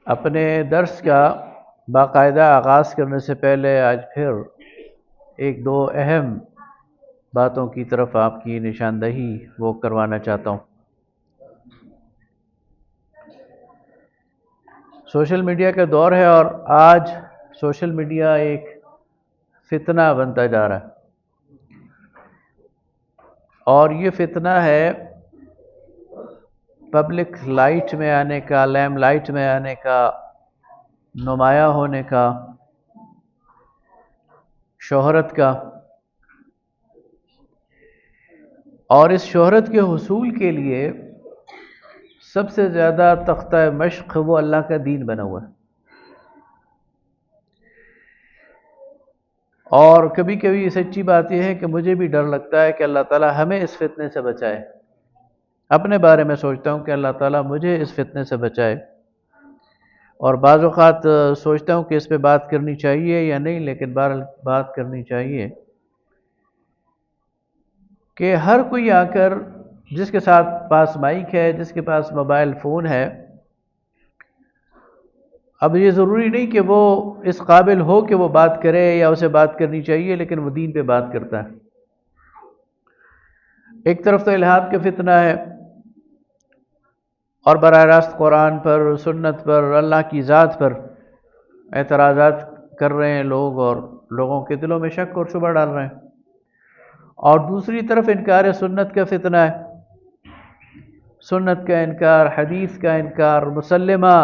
اپنے درس کا باقاعدہ آغاز کرنے سے پہلے آج پھر ایک دو اہم باتوں کی طرف آپ کی نشاندہی وہ کروانا چاہتا ہوں۔ سوشل میڈیا کا دور ہے اور آج سوشل میڈیا ایک فتنہ بنتا جا رہا ہے، اور یہ فتنہ ہے پبلک لائٹ میں آنے کا، لیم لائٹ میں آنے کا، نمایاں ہونے کا، شہرت کا، اور اس شہرت کے حصول کے لیے سب سے زیادہ تختہ مشق وہ اللہ کا دین بنا ہوا ہے۔ اور کبھی کبھی سچی بات یہ ہے کہ مجھے بھی ڈر لگتا ہے کہ اللہ تعالیٰ ہمیں اس فتنے سے بچائے۔ اپنے بارے میں سوچتا ہوں کہ اللہ تعالیٰ مجھے اس فتنے سے بچائے، اور بعض اوقات سوچتا ہوں کہ اس پہ بات کرنی چاہیے یا نہیں، لیکن بہرحال بات کرنی چاہیے کہ ہر کوئی آ کر، جس کے ساتھ پاس مائک ہے، جس کے پاس موبائل فون ہے، اب یہ ضروری نہیں کہ وہ اس قابل ہو کہ وہ بات کرے یا اسے بات کرنی چاہیے، لیکن وہ دین پہ بات کرتا ہے۔ ایک طرف تو الہاد کا فتنہ ہے، اور براہ راست قرآن پر، سنت پر، اللہ کی ذات پر اعتراضات کر رہے ہیں لوگ، اور لوگوں کے دلوں میں شک اور شبہ ڈال رہے ہیں۔ اور دوسری طرف انکار سنت کا فتنہ ہے، سنت کا انکار، حدیث کا انکار، مسلمہ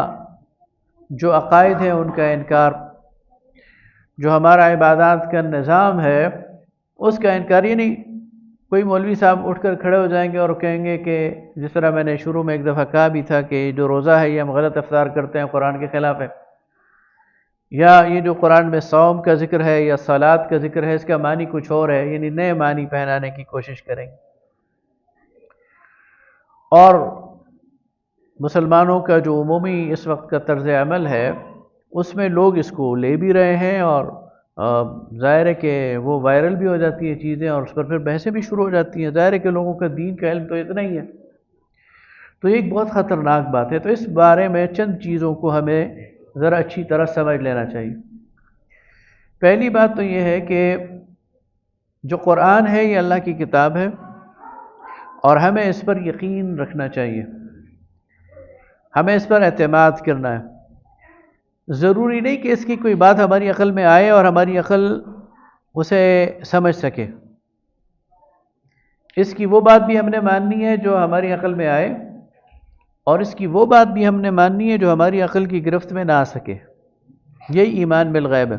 جو عقائد ہیں ان کا انکار، جو ہمارا عبادات کا نظام ہے اس کا انکار۔ یہ نہیں کوئی مولوی صاحب اٹھ کر کھڑے ہو جائیں گے اور کہیں گے کہ جس طرح میں نے شروع میں ایک دفعہ کہا بھی تھا کہ جو روزہ ہے یہ ہم غلط افطار کرتے ہیں، قرآن کے خلاف ہے، یا یہ جو قرآن میں صوم کا ذکر ہے یا صلات کا ذکر ہے اس کا معنی کچھ اور ہے، یعنی نئے معنی پہنانے کی کوشش کریں گے۔ اور مسلمانوں کا جو عمومی اس وقت کا طرز عمل ہے اس میں لوگ اس کو لے بھی رہے ہیں، اور ظاہر ہے کہ وہ وائرل بھی ہو جاتی ہیں چیزیں، اور اس پر پھر بحثیں بھی شروع ہو جاتی ہیں۔ ظاہر ہے کہ لوگوں کا دین کا علم تو اتنا ہی ہے، تو یہ ایک بہت خطرناک بات ہے۔ تو اس بارے میں چند چیزوں کو ہمیں ذرا اچھی طرح سمجھ لینا چاہیے۔ پہلی بات تو یہ ہے کہ جو قرآن ہے یہ اللہ کی کتاب ہے، اور ہمیں اس پر یقین رکھنا چاہیے، ہمیں اس پر اعتماد کرنا ہے۔ ضروری نہیں کہ اس کی کوئی بات ہماری عقل میں آئے اور ہماری عقل اسے سمجھ سکے۔ اس کی وہ بات بھی ہم نے ماننی ہے جو ہماری عقل میں آئے، اور اس کی وہ بات بھی ہم نے ماننی ہے جو ہماری عقل کی گرفت میں نہ آ سکے۔ یہی ایمان بالغیب ہے۔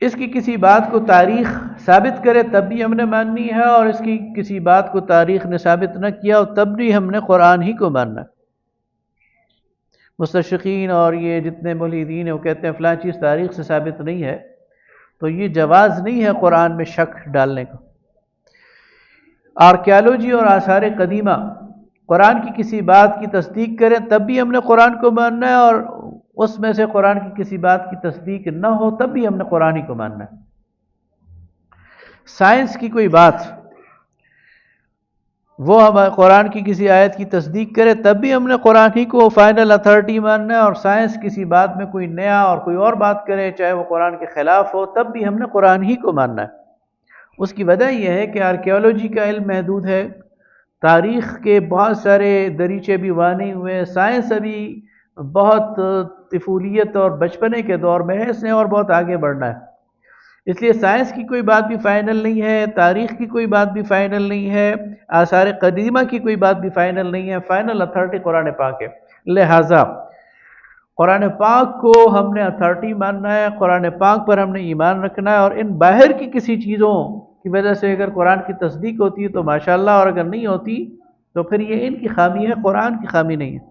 اس کی کسی بات کو تاریخ ثابت کرے تب بھی ہم نے ماننی ہے، اور اس کی کسی بات کو تاریخ نے ثابت نہ کیا تب بھی ہم نے قرآن ہی کو ماننا ہے۔ مستشرقین اور یہ جتنے ملحدین ہیں وہ کہتے ہیں فلاں چیز تاریخ سے ثابت نہیں ہے، تو یہ جواز نہیں ہے قرآن میں شک ڈالنے کا۔ آرکیالوجی اور آثار قدیمہ قرآن کی کسی بات کی تصدیق کریں تب بھی ہم نے قرآن کو ماننا ہے، اور اس میں سے قرآن کی کسی بات کی تصدیق نہ ہو تب بھی ہم نے قرآن ہی کو ماننا ہے۔ سائنس کی کوئی بات وہ ہم قرآن کی کسی آیت کی تصدیق کرے تب بھی ہم نے قرآن ہی کو فائنل اتھارٹی ماننا ہے، اور سائنس کسی بات میں کوئی نیا اور کوئی اور بات کرے چاہے وہ قرآن کے خلاف ہو تب بھی ہم نے قرآن ہی کو ماننا ہے۔ اس کی وجہ یہ ہے کہ آرکیالوجی کا علم محدود ہے، تاریخ کے بہت سارے دریچے بھی وانے ہوئے ہیں، سائنس ابھی بہت طفولیت اور بچپنے کے دور میں ہے، اس نے اور بہت آگے بڑھنا ہے۔ اس لیے سائنس کی کوئی بات بھی فائنل نہیں ہے، تاریخ کی کوئی بات بھی فائنل نہیں ہے، آثار قدیمہ کی کوئی بات بھی فائنل نہیں ہے، فائنل اتھارٹی قرآن پاک ہے۔ لہٰذا قرآن پاک کو ہم نے اتھارٹی ماننا ہے، قرآن پاک پر ہم نے ایمان رکھنا ہے، اور ان باہر کی کسی چیزوں کی وجہ سے اگر قرآن کی تصدیق ہوتی ہے تو ماشاءاللہ، اور اگر نہیں ہوتی تو پھر یہ ان کی خامی ہے، قرآن کی خامی نہیں ہے۔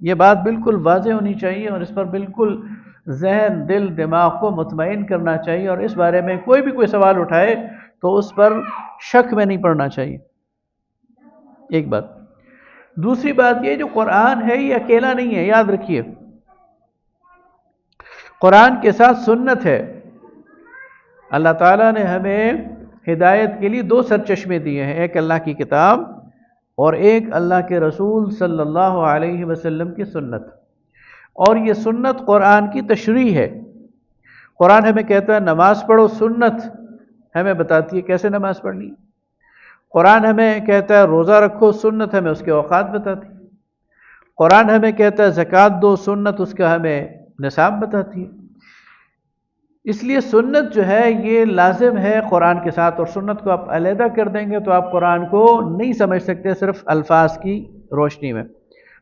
یہ بات بالکل واضح ہونی چاہیے، اور اس پر بالکل ذہن، دل، دماغ کو مطمئن کرنا چاہیے، اور اس بارے میں کوئی بھی کوئی سوال اٹھائے تو اس پر شک میں نہیں پڑنا چاہیے۔ ایک بات۔ دوسری بات یہ جو قرآن ہے یہ اکیلا نہیں ہے، یاد رکھیے، قرآن کے ساتھ سنت ہے۔ اللہ تعالیٰ نے ہمیں ہدایت کے لیے دو سرچشمے دیے ہیں، ایک اللہ کی کتاب اور ایک اللہ کے رسول صلی اللہ علیہ وسلم کی سنت، اور یہ سنت قرآن کی تشریح ہے۔ قرآن ہمیں کہتا ہے نماز پڑھو، سنت ہمیں بتاتی ہے کیسے نماز پڑھنی۔ قرآن ہمیں کہتا ہے روزہ رکھو، سنت ہمیں اس کے اوقات بتاتی ہے۔ قرآن ہمیں کہتا ہے زکوٰۃ دو، سنت اس کا ہمیں نصاب بتاتی ہے۔ اس لیے سنت جو ہے یہ لازم ہے قرآن کے ساتھ، اور سنت کو آپ علیحدہ کر دیں گے تو آپ قرآن کو نہیں سمجھ سکتے صرف الفاظ کی روشنی میں۔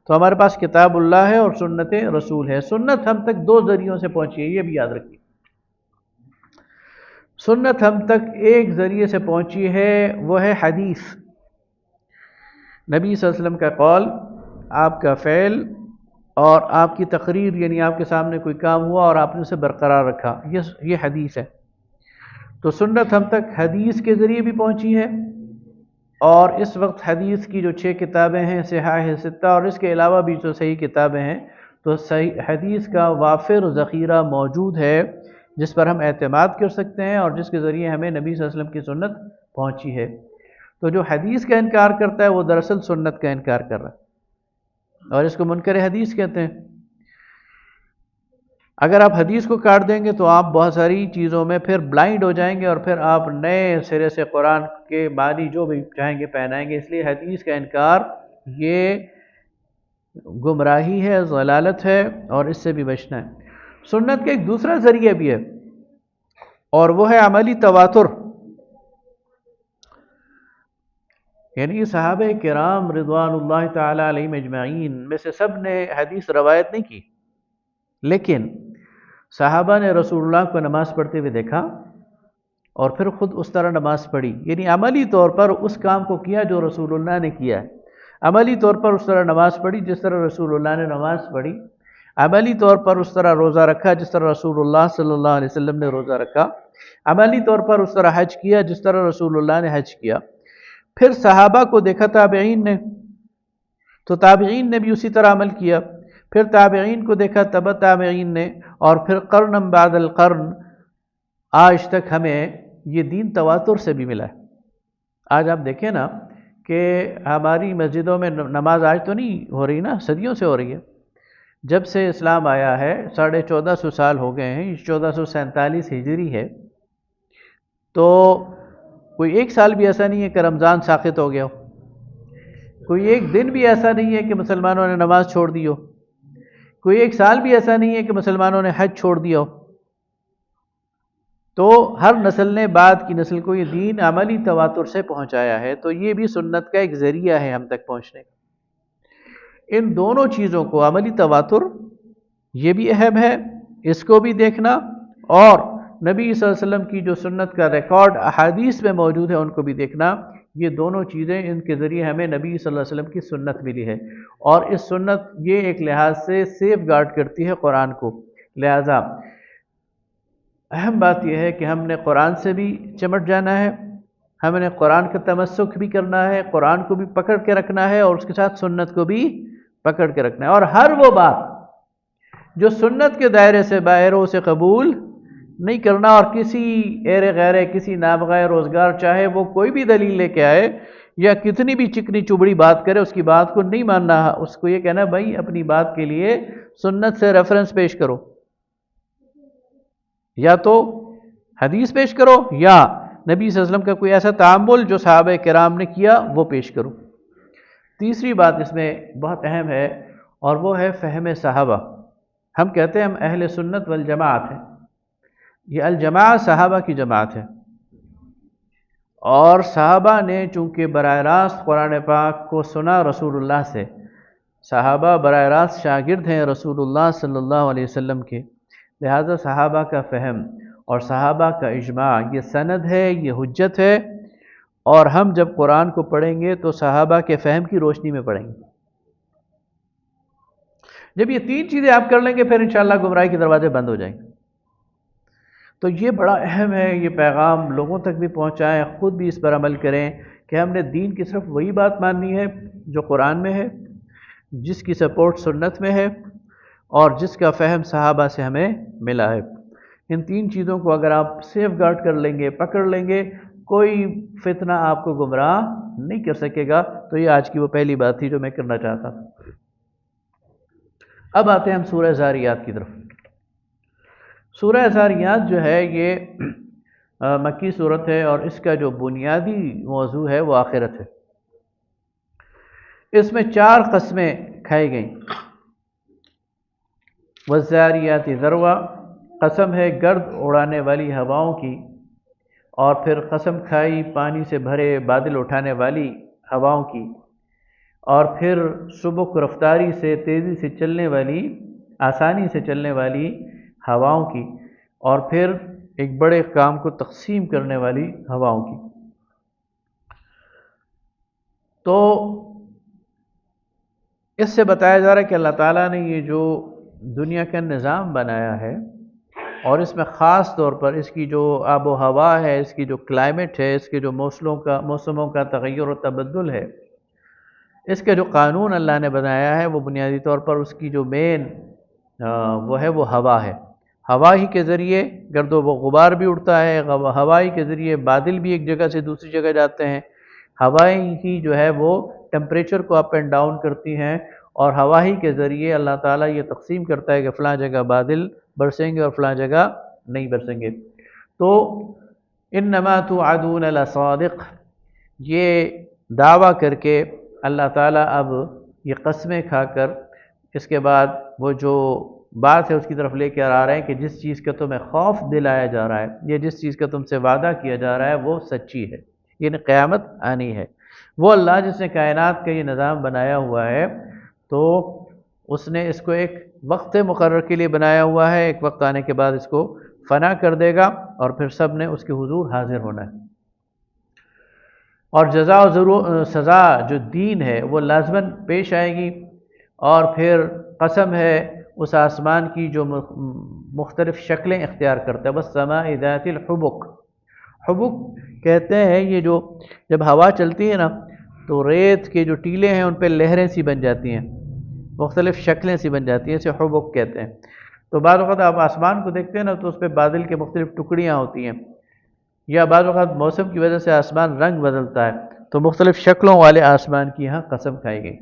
تو ہمارے پاس کتاب اللہ ہے اور سنت رسول ہے۔ سنت ہم تک دو ذریعوں سے پہنچی ہے، یہ بھی یاد رکھیے۔ سنت ہم تک ایک ذریعے سے پہنچی ہے، وہ ہے حدیث، نبی صلی اللہ علیہ وسلم کا قول، آپ کا فعل اور آپ کی تقریر، یعنی آپ کے سامنے کوئی کام ہوا اور آپ نے اسے برقرار رکھا، یہ حدیث ہے۔ تو سنت ہم تک حدیث کے ذریعے بھی پہنچی ہے، اور اس وقت حدیث کی جو 6 کتابیں ہیں صحاح ستہ، اور اس کے علاوہ بھی جو صحیح کتابیں ہیں، تو صحیح حدیث کا وافر ذخیرہ موجود ہے جس پر ہم اعتماد کر سکتے ہیں اور جس کے ذریعے ہمیں نبی صلی اللہ علیہ وسلم کی سنت پہنچی ہے۔ تو جو حدیث کا انکار کرتا ہے وہ دراصل سنت کا انکار کر رہا ہے، اور اس کو منکر حدیث کہتے ہیں۔ اگر آپ حدیث کو کاٹ دیں گے تو آپ بہت ساری چیزوں میں پھر بلائنڈ ہو جائیں گے، اور پھر آپ نئے سرے سے قرآن کے معنی جو بھی چاہیں گے پہنائیں گے۔ اس لیے حدیث کا انکار یہ گمراہی ہے، ضلالت ہے، اور اس سے بھی بچنا ہے۔ سنت کا ایک دوسرا ذریعہ بھی ہے، اور وہ ہے عملی تواتر، یعنی صحابہ کرام رضوان اللہ تعالی علیہم اجمعین میں سے سب نے حدیث روایت نہیں کی، لیکن صحابہ نے رسول اللہ کو نماز پڑھتے ہوئے دیکھا اور پھر خود اس طرح نماز پڑھی، یعنی عملی طور پر اس کام کو کیا جو رسول اللہ نے کیا ہے، عملی طور پر اس طرح نماز پڑھی جس طرح رسول اللہ نے نماز پڑھی، عملی طور پر اس طرح روزہ رکھا جس طرح رسول اللہ صلی اللہ علیہ وسلم نے روزہ رکھا، عملی طور پر اس طرح حج کیا جس طرح رسول اللہ نے حج کیا۔ پھر صحابہ کو دیکھا تابعین نے، تو تابعین نے بھی اسی طرح عمل کیا، پھر تابعین کو دیکھا تبع تابعین نے، اور پھر قرن بعد القرن، آج تک ہمیں یہ دین تواتر سے بھی ملا ہے۔ آج آپ دیکھیں نا کہ ہماری مسجدوں میں نماز آج تو نہیں ہو رہی نا، صدیوں سے ہو رہی ہے۔ جب سے اسلام آیا ہے 1450 سال ہو گئے ہیں، 1447 ہجری ہے، تو کوئی ایک سال بھی ایسا نہیں ہے کہ رمضان ساقط ہو گیا ہو، کوئی ایک دن بھی ایسا نہیں ہے کہ مسلمانوں نے نماز چھوڑ دی ہو، کوئی ایک سال بھی ایسا نہیں ہے کہ مسلمانوں نے حج چھوڑ دیا ہو۔ تو ہر نسل نے بعد کی نسل کو یہ دین عملی تواتر سے پہنچایا ہے، تو یہ بھی سنت کا ایک ذریعہ ہے ہم تک پہنچنے کا۔ ان دونوں چیزوں کو، عملی تواتر یہ بھی اہم ہے، اس کو بھی دیکھنا، اور نبی صلی اللہ علیہ وسلم کی جو سنت کا ریکارڈ احادیث میں موجود ہے ان کو بھی دیکھنا، یہ دونوں چیزیں، ان کے ذریعے ہمیں نبی صلی اللہ علیہ وسلم کی سنت ملی ہے، اور اس سنت یہ ایک لحاظ سے سیف گارڈ کرتی ہے قرآن کو۔ لہذا اہم بات یہ ہے کہ ہم نے قرآن سے بھی چمٹ جانا ہے، ہم نے قرآن کا تمسک بھی کرنا ہے، قرآن کو بھی پکڑ کے رکھنا ہے، اور اس کے ساتھ سنت کو بھی پکڑ کے رکھنا ہے، اور ہر وہ بات جو سنت کے دائرے سے باہر ہو اسے قبول نہیں کرنا، اور کسی ایرے غیرے، کسی نابغہ روزگار، چاہے وہ کوئی بھی دلیل لے کے آئے یا کتنی بھی چکنی چبڑی بات کرے، اس کی بات کو نہیں ماننا، اس کو یہ کہنا بھائی اپنی بات کے لیے سنت سے ریفرنس پیش کرو، یا تو حدیث پیش کرو، یا نبی صلی اللہ علیہ وسلم کا کوئی ایسا تعامل جو صحابہ کرام نے کیا وہ پیش کرو۔ تیسری بات اس میں بہت اہم ہے، اور وہ ہے فہم صحابہ۔ ہم کہتے ہیں ہم اہل سنت والجماعت ہیں، یہ الجماعت صحابہ کی جماعت ہے، اور صحابہ نے چونکہ براہ راست قرآن پاک کو سنا رسول اللہ سے، صحابہ براہ راست شاگرد ہیں رسول اللہ صلی اللہ علیہ وسلم کے، لہذا صحابہ کا فہم اور صحابہ کا اجماع یہ سند ہے، یہ حجت ہے، اور ہم جب قرآن کو پڑھیں گے تو صحابہ کے فہم کی روشنی میں پڑھیں گے۔ جب یہ تین چیزیں آپ کر لیں گے پھر انشاءاللہ گمراہی کے دروازے بند ہو جائیں گے۔ تو یہ بڑا اہم ہے، یہ پیغام لوگوں تک بھی پہنچائیں، خود بھی اس پر عمل کریں کہ ہم نے دین کی صرف وہی بات ماننی ہے جو قرآن میں ہے، جس کی سپورٹ سنت میں ہے، اور جس کا فہم صحابہ سے ہمیں ملا ہے۔ ان تین چیزوں کو اگر آپ سیف گارڈ کر لیں گے، پکڑ لیں گے، کوئی فتنہ آپ کو گمراہ نہیں کر سکے گا۔ تو یہ آج کی وہ پہلی بات تھی جو میں کرنا چاہتا تھا۔ اب آتے ہیں ہم سورہ زاریات کی طرف۔ سورہ زاریات جو ہے یہ مکی صورت ہے، اور اس کا جو بنیادی موضوع ہے وہ آخرت ہے۔ اس میں 4 قسمیں کھائی گئیں۔ والذاریات ذروا، قسم ہے گرد اڑانے والی ہواؤں کی، اور پھر قسم کھائی پانی سے بھرے بادل اٹھانے والی ہواؤں کی، اور پھر سبک رفتاری سے تیزی سے چلنے والی، آسانی سے چلنے والی ہواؤں کی، اور پھر ایک بڑے کام کو تقسیم کرنے والی ہواؤں کی۔ تو اس سے بتایا جا رہا ہے کہ اللہ تعالیٰ نے یہ جو دنیا کا نظام بنایا ہے، اور اس میں خاص طور پر اس کی جو آب و ہوا ہے، اس کی جو کلائمیٹ ہے، اس کے جو موسموں کا تغیر و تبدل ہے، اس کا جو قانون اللہ نے بنایا ہے، وہ بنیادی طور پر اس کی جو مین وہ ہے وہ ہوا ہے۔ ہوا ہی کے ذریعے گرد و غبار بھی اڑتا ہے، ہوا ہی کے ذریعے بادل بھی ایک جگہ سے دوسری جگہ جاتے ہیں، ہوائیں ہی جو ہے وہ ٹمپریچر کو اپ اینڈ ڈاؤن کرتی ہیں، اور ہوا ہی کے ذریعے اللہ تعالیٰ یہ تقسیم کرتا ہے کہ فلاں جگہ بادل برسیں گے اور فلاں جگہ نہیں برسیں گے۔ تو انما توعدون لصادق، یہ دعویٰ کر کے اللہ تعالیٰ اب یہ قسمیں کھا کر اس کے بعد وہ جو بات ہے اس کی طرف لے کے آ رہے ہیں کہ جس چیز کا تمہیں خوف دلایا جا رہا ہے، یا جس چیز کا تم سے وعدہ کیا جا رہا ہے وہ سچی ہے، یعنی قیامت آنی ہے۔ وہ اللہ جس نے کائنات کا یہ نظام بنایا ہوا ہے، تو اس نے اس کو ایک وقت مقرر کے لیے بنایا ہوا ہے، ایک وقت آنے کے بعد اس کو فنا کر دے گا، اور پھر سب نے اس کے حضور حاضر ہونا ہے۔ اور جزا و سزا جو دین ہے وہ لازماً پیش آئے گی۔ اور پھر قسم ہے اس آسمان کی جو مختلف شکلیں اختیار کرتا ہے، والسماء ذات الحبک۔ حبک کہتے ہیں یہ جو جب ہوا چلتی ہے نا تو ریت کے جو ٹیلے ہیں ان پہ لہریں سی بن جاتی ہیں، مختلف شکلیں سی بن جاتی ہیں، اسے حبک کہتے ہیں۔ تو بعض اوقات آپ آسمان کو دیکھتے ہیں نا تو اس پہ بادل کے مختلف ٹکڑیاں ہوتی ہیں، یا بعض اوقات موسم کی وجہ سے آسمان رنگ بدلتا ہے، تو مختلف شکلوں والے آسمان کی یہاں قسم کھائی گئی۔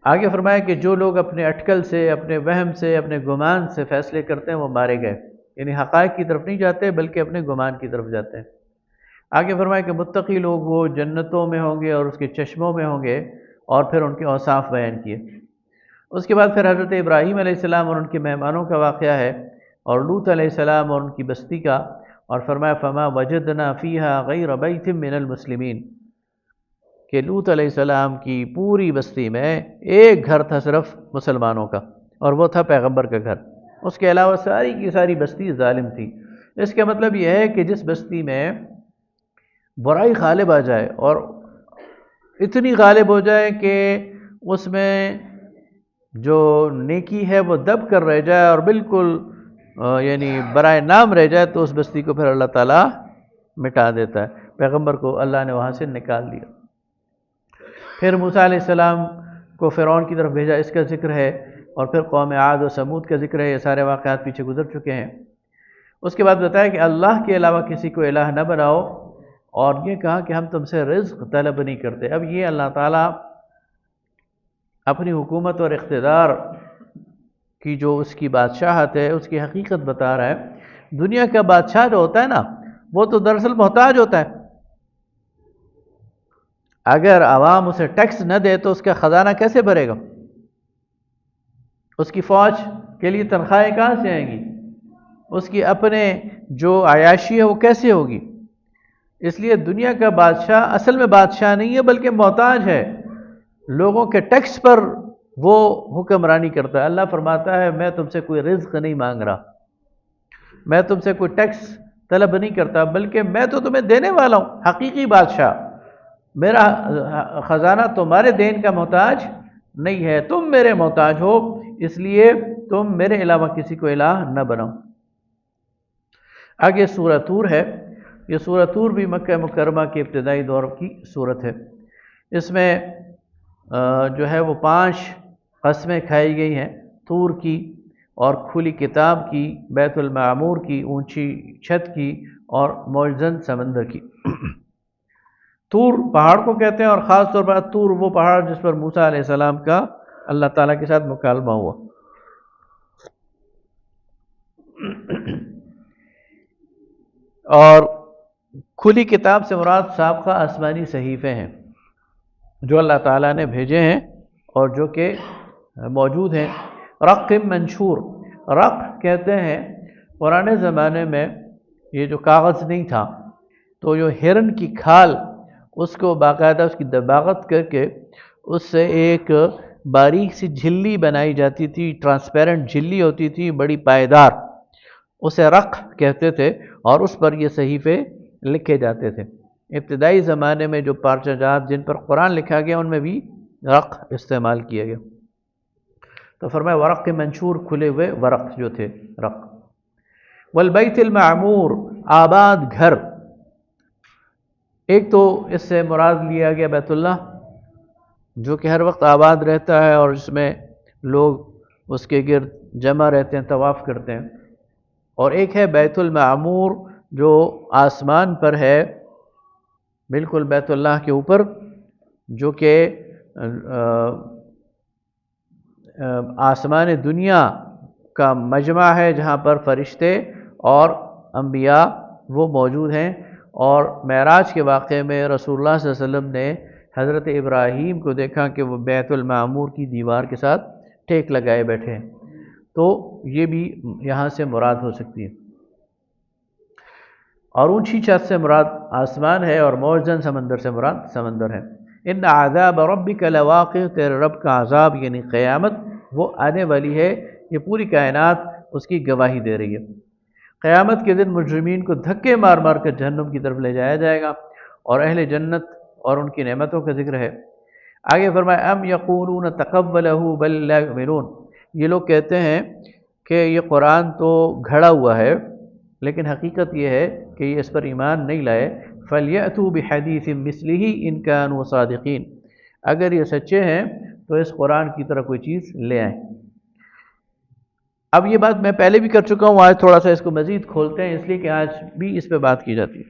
آگے فرمایا کہ جو لوگ اپنے اٹکل سے، اپنے وہم سے، اپنے گمان سے فیصلے کرتے ہیں وہ مارے گئے، یعنی حقائق کی طرف نہیں جاتے بلکہ اپنے گمان کی طرف جاتے ہیں۔ آگے فرمایا کہ متقی لوگ وہ جنتوں میں ہوں گے اور اس کے چشموں میں ہوں گے، اور پھر ان کے اوصاف بیان کیے۔ اس کے بعد پھر حضرت ابراہیم علیہ السلام اور ان کے مہمانوں کا واقعہ ہے، اور لوط علیہ السلام اور ان کی بستی کا، اور فرمایا فما وجدنا فیہا غیر بیت من المسلمین، کہ لوط علیہ السلام کی پوری بستی میں ایک گھر تھا صرف مسلمانوں کا، اور وہ تھا پیغمبر کا گھر، اس کے علاوہ ساری کی ساری بستی ظالم تھی۔ اس کا مطلب یہ ہے کہ جس بستی میں برائی غالب آ جائے، اور اتنی غالب ہو جائے کہ اس میں جو نیکی ہے وہ دب کر رہ جائے اور بالکل یعنی برائے نام رہ جائے، تو اس بستی کو پھر اللہ تعالیٰ مٹا دیتا ہے۔ پیغمبر کو اللہ نے وہاں سے نکال دیا۔ پھر موسیٰ علیہ السلام کو فرعون کی طرف بھیجا، اس کا ذکر ہے، اور پھر قوم عاد و سمود کا ذکر ہے۔ یہ سارے واقعات پیچھے گزر چکے ہیں۔ اس کے بعد بتایا کہ اللہ کے علاوہ کسی کو الہ نہ بناؤ، اور یہ کہا کہ ہم تم سے رزق طلب نہیں کرتے۔ اب یہ اللہ تعالیٰ اپنی حکومت اور اقتدار کی جو اس کی بادشاہت ہے اس کی حقیقت بتا رہا ہے۔ دنیا کا بادشاہ جو ہوتا ہے نا وہ تو دراصل محتاج ہوتا ہے۔ اگر عوام اسے ٹیکس نہ دے تو اس کا خزانہ کیسے بھرے گا؟ اس کی فوج کے لیے تنخواہیں کہاں سے آئیں گی؟ اس کی اپنے جو عیاشی ہے وہ کیسے ہوگی؟ اس لیے دنیا کا بادشاہ اصل میں بادشاہ نہیں ہے بلکہ محتاج ہے، لوگوں کے ٹیکس پر وہ حکمرانی کرتا ہے۔ اللہ فرماتا ہے میں تم سے کوئی رزق نہیں مانگ رہا، میں تم سے کوئی ٹیکس طلب نہیں کرتا، بلکہ میں تو تمہیں دینے والا ہوں، حقیقی بادشاہ۔ میرا خزانہ تمہارے دین کا محتاج نہیں ہے، تم میرے محتاج ہو، اس لیے تم میرے علاوہ کسی کو الہ نہ بناؤ۔ آگے سورہ طور ہے۔ یہ سورہ طور بھی مکہ مکرمہ کے ابتدائی دور کی صورت ہے۔ اس میں جو ہے وہ 5 قسمیں کھائی گئی ہیں طور کی، اور کھلی کتاب کی، بیت المعمور کی اونچی چھت کی، اور موجزن سمندر کی۔ طور پہاڑ کو کہتے ہیں، اور خاص طور پر طور وہ پہاڑ جس پر موسیٰ علیہ السلام کا اللہ تعالیٰ کے ساتھ مکالمہ ہوا۔ اور کھلی کتاب سے مراد سابقہ آسمانی صحیفے ہیں جو اللہ تعالیٰ نے بھیجے ہیں اور جو کہ موجود ہیں۔ رق منشور، رق کہتے ہیں پرانے زمانے میں یہ جو کاغذ نہیں تھا تو جو ہرن کی کھال اس کو باقاعدہ اس کی دباغت کر کے اس سے ایک باریک سی جھلی بنائی جاتی تھی، ٹرانسپیرنٹ جھلی ہوتی تھی بڑی پائیدار، اسے رق کہتے تھے، اور اس پر یہ صحیفے لکھے جاتے تھے۔ ابتدائی زمانے میں جو پارچہ جات جن پر قرآن لکھا گیا ان میں بھی رق استعمال کیا گیا، تو فرمایا ورق منشور، کھلے ہوئے ورق جو تھے رق۔ والبیت المعمور، آباد گھر، ایک تو اس سے مراد لیا گیا بیت اللہ جو کہ ہر وقت آباد رہتا ہے اور جس میں لوگ اس کے گرد جمع رہتے ہیں، طواف کرتے ہیں، اور ایک ہے بیت المعمور جو آسمان پر ہے، بالکل بیت اللہ کے اوپر، جو کہ آسمان دنیا کا مجمع ہے جہاں پر فرشتے اور انبیاء وہ موجود ہیں۔ اور معراج کے واقعے میں رسول اللہ صلی اللہ علیہ وسلم نے حضرت ابراہیم کو دیکھا کہ وہ بیت المعمور کی دیوار کے ساتھ ٹیک لگائے بیٹھے ہیں، تو یہ بھی یہاں سے مراد ہو سکتی ہے۔ اور اونچی چھت سے مراد آسمان ہے، اور موجزن سمندر سے مراد سمندر ہے۔ ان عذاب ربک لواقع، تیرے رب کا عذاب یعنی قیامت وہ آنے والی ہے، یہ پوری کائنات اس کی گواہی دے رہی ہے۔ قیامت کے دن مجرمین کو دھکے مار مار کر جہنم کی طرف لے جایا جائے گا، اور اہل جنت اور ان کی نعمتوں کا ذکر ہے۔ آگے فرمایا ام یقولون تقبلہ بل لا یؤمنون، یہ لوگ کہتے ہیں کہ یہ قرآن تو گھڑا ہوا ہے لیکن حقیقت یہ ہے کہ یہ اس پر ایمان نہیں لائے۔ فَلْيَأْتُوا بِحَدِيثٍ مِثْلِهِ إِن كَانُوا صَادِقِينَ، اگر یہ سچے ہیں تو اس قرآن کی طرح کوئی چیز لے آئیں۔ اب یہ بات میں پہلے بھی کر چکا ہوں، آج تھوڑا سا اس کو مزید کھولتے ہیں، اس لیے کہ آج بھی اس پہ بات کی جاتی ہے۔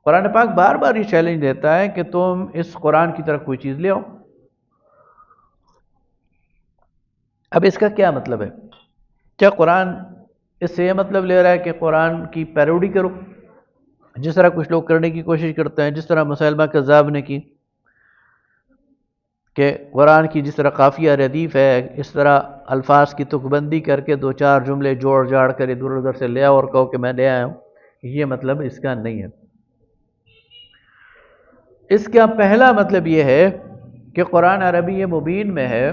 قرآن پاک بار بار یہ چیلنج دیتا ہے کہ تم اس قرآن کی طرح کوئی چیز لے آؤ۔ اب اس کا کیا مطلب ہے؟ کیا قرآن اس سے یہ مطلب لے رہا ہے کہ قرآن کی پیروڈی کرو، جس طرح کچھ لوگ کرنے کی کوشش کرتے ہیں، جس طرح مسلمہ کذاب نے کی کہ قرآن کی جس طرح قافیہ ردیف ہے اس طرح الفاظ کی تک بندی کر کے دو چار جملے جوڑ جاڑ کر ادھر ادھر سے لے آؤ اور کہو کہ میں لے آیا ہوں۔ یہ مطلب اس کا نہیں ہے۔ اس کا پہلا مطلب یہ ہے کہ قرآن عربی مبین میں ہے،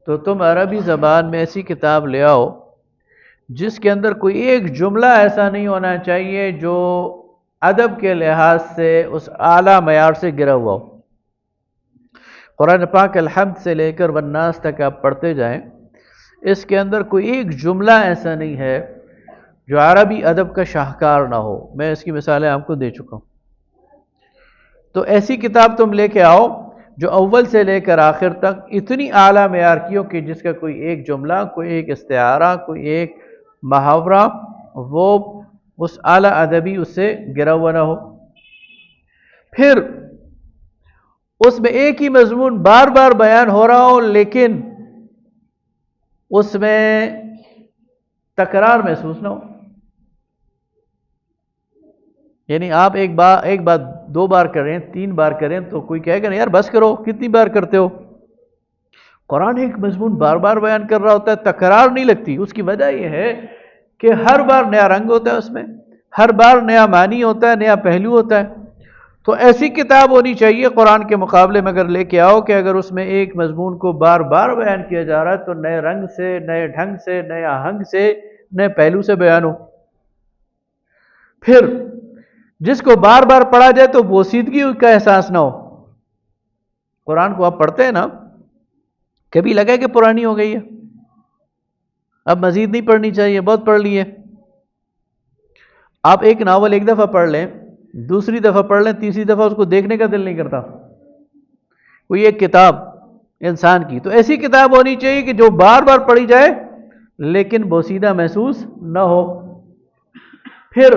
تو تم عربی زبان میں ایسی کتاب لے آؤ جس کے اندر کوئی ایک جملہ ایسا نہیں ہونا چاہیے جو ادب کے لحاظ سے اس اعلیٰ معیار سے گرا ہوا ہو۔ قرآن پاک الحمد سے لے کر والناس تک آپ پڑھتے جائیں، اس کے اندر کوئی ایک جملہ ایسا نہیں ہے جو عربی ادب کا شاہکار نہ ہو۔ میں اس کی مثالیں آپ کو دے چکا ہوں۔ تو ایسی کتاب تم لے کے آؤ جو اول سے لے کر آخر تک اتنی اعلیٰ معیار کی ہو کہ جس کا کوئی ایک جملہ، کوئی ایک استعارہ، کوئی ایک محاورہ وہ اس اعلیٰ ادبی اس سے گرا ہوا نہ ہو۔ پھر اس میں ایک ہی مضمون بار بار بیان ہو رہا ہو لیکن اس میں تکرار محسوس نہ ہو، یعنی آپ ایک بات دو بار کریں، تین بار کریں تو کوئی کہے گا نا یار بس کرو، کتنی بار کرتے ہو۔ قرآن ایک مضمون بار بار بیان کر رہا ہوتا ہے، تکرار نہیں لگتی۔ اس کی وجہ یہ ہے کہ ہر بار نیا رنگ ہوتا ہے، اس میں ہر بار نیا معنی ہوتا ہے، نیا پہلو ہوتا ہے۔ تو ایسی کتاب ہونی چاہیے قرآن کے مقابلے میں اگر لے کے آؤ کہ اگر اس میں ایک مضمون کو بار بار بیان کیا جا رہا ہے تو نئے رنگ سے، نئے ڈھنگ سے، نئے آہنگ سے، نئے پہلو سے بیان ہو۔ پھر جس کو بار بار پڑھا جائے تو بوسیدگی کا احساس نہ ہو۔ قرآن کو آپ پڑھتے ہیں نا، کبھی لگا کہ پرانی ہو گئی ہے، اب مزید نہیں پڑھنی چاہیے، بہت پڑھ لی ہے۔ آپ ایک ناول ایک دفعہ پڑھ لیں، دوسری دفعہ پڑھ لیں، تیسری دفعہ اس کو دیکھنے کا دل نہیں کرتا۔ کوئی ایک کتاب انسان کی. تو ایسی کتاب ہونی چاہیے کہ جو بار بار پڑھی جائے لیکن بوسیدہ محسوس نہ ہو. پھر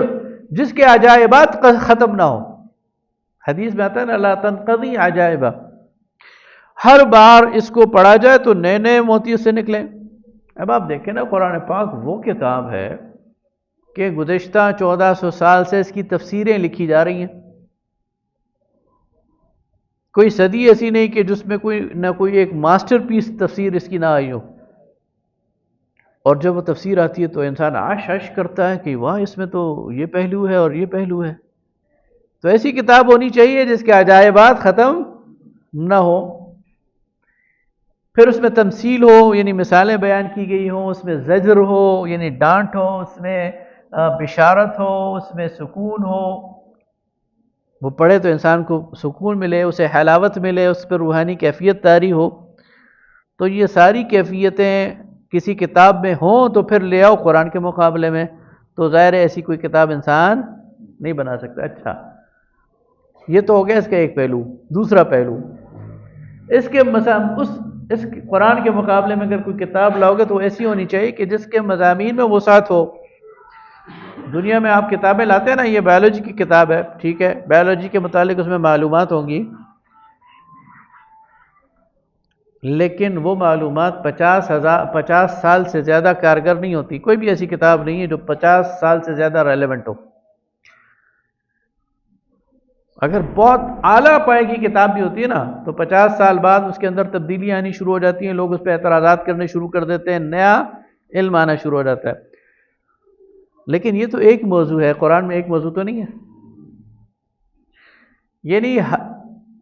جس کے عجائبات ختم نہ ہو. حدیث میں آتا ہے نا لا تنقضی عجائبہ، ہر بار اس کو پڑھا جائے تو نئے نئے موتی اس سے نکلیں. اب آپ دیکھیں نا قرآن پاک وہ کتاب ہے کہ گزشتہ 1400 سال سے اس کی تفسیریں لکھی جا رہی ہیں. کوئی صدی ایسی نہیں کہ جس میں کوئی ایک ماسٹر پیس تفسیر اس کی نہ آئی ہو. اور جب وہ تفسیر آتی ہے تو انسان عش کرتا ہے کہ واہ اس میں تو یہ پہلو ہے اور یہ پہلو ہے. تو ایسی کتاب ہونی چاہیے جس کے عجائبات ختم نہ ہو. پھر اس میں تمثیل ہو یعنی مثالیں بیان کی گئی ہوں، اس میں زجر ہو یعنی ڈانٹ ہو، اس میں بشارت ہو، اس میں سکون ہو. وہ پڑھے تو انسان کو سکون ملے، اسے حلاوت ملے، اس پر روحانی کیفیت طاری ہو. تو یہ ساری کیفیتیں کسی کتاب میں ہوں تو پھر لے آؤ قرآن کے مقابلے میں. تو ظاہر ہے ایسی کوئی کتاب انسان نہیں بنا سکتا. اچھا یہ تو ہو گیا اس کا ایک پہلو. دوسرا پہلو اس قرآن کے مقابلے میں اگر کوئی کتاب لاؤ گے تو ایسی ہونی چاہیے کہ جس کے مضامین میں وسعت ہو. دنیا میں آپ کتابیں لاتے ہیں نا، یہ بایولوجی کی کتاب ہے، ٹھیک ہے، بایولوجی کے متعلق اس میں معلومات ہوں گی، لیکن وہ معلومات 50 سال سے زیادہ کارگر نہیں ہوتی. کوئی بھی ایسی کتاب نہیں ہے جو 50 سال سے زیادہ ریلیونٹ ہو. اگر بہت اعلیٰ پائے کی کتاب بھی ہوتی ہے نا تو 50 سال بعد اس کے اندر تبدیلیاں آنی شروع ہو جاتی ہیں، لوگ اس پہ اعتراضات کرنے شروع کر دیتے ہیں، نیا علم آنا شروع ہو جاتا ہے. لیکن یہ تو ایک موضوع ہے، قرآن میں ایک موضوع تو نہیں ہے. یعنی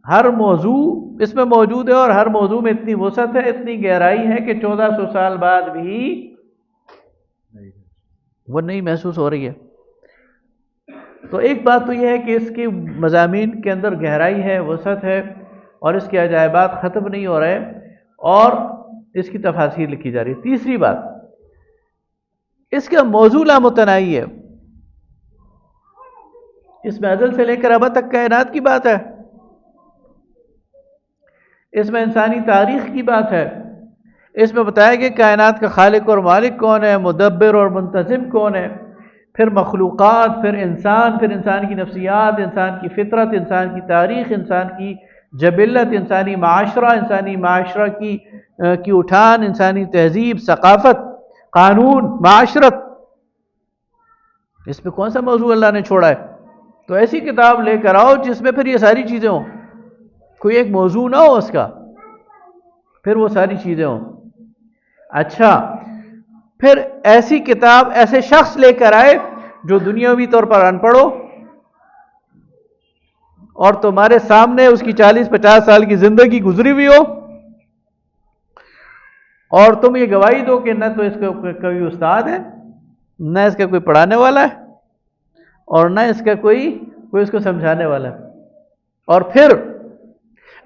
ہر موضوع اس میں موجود ہے اور ہر موضوع میں اتنی وسعت ہے، اتنی گہرائی ہے کہ 1400 سال بعد بھی وہ نہیں محسوس ہو رہی ہے. تو ایک بات تو یہ ہے کہ اس کی مضامین کے اندر گہرائی ہے، وسعت ہے، اور اس کے عجائبات ختم نہیں ہو رہے اور اس کی تفاسیر لکھی جا رہی ہے. تیسری بات، اس کا موضوع لامتناہی ہے. اس میں ازل سے لے کر ابد تک کائنات کی بات ہے، اس میں انسانی تاریخ کی بات ہے، اس میں بتایا کہ کائنات کا خالق اور مالک کون ہے، مدبر اور منتظم کون ہے، پھر مخلوقات، پھر انسان کی نفسیات، انسان کی فطرت، انسان کی تاریخ، انسان کی جبلت، انسانی معاشرہ کی اٹھان، انسانی تہذیب، ثقافت، قانون، معاشرت. اس میں کون سا موضوع اللہ نے چھوڑا ہے؟ تو ایسی کتاب لے کر آؤ جس میں پھر یہ ساری چیزیں ہوں، کوئی ایک موضوع نہ ہو اس کا، پھر وہ ساری چیزیں ہوں. اچھا پھر ایسی کتاب ایسے شخص لے کر آئے جو دنیاوی طور پر ان پڑھ ہو اور تمہارے سامنے اس کی 40-50 سال کی زندگی گزری ہوئی ہو، اور تم یہ گواہی دو کہ نہ تو اس کا کوئی استاد ہے، نہ اس کا کوئی پڑھانے والا ہے، اور نہ اس کا کوئی اس کو سمجھانے والا ہے. اور پھر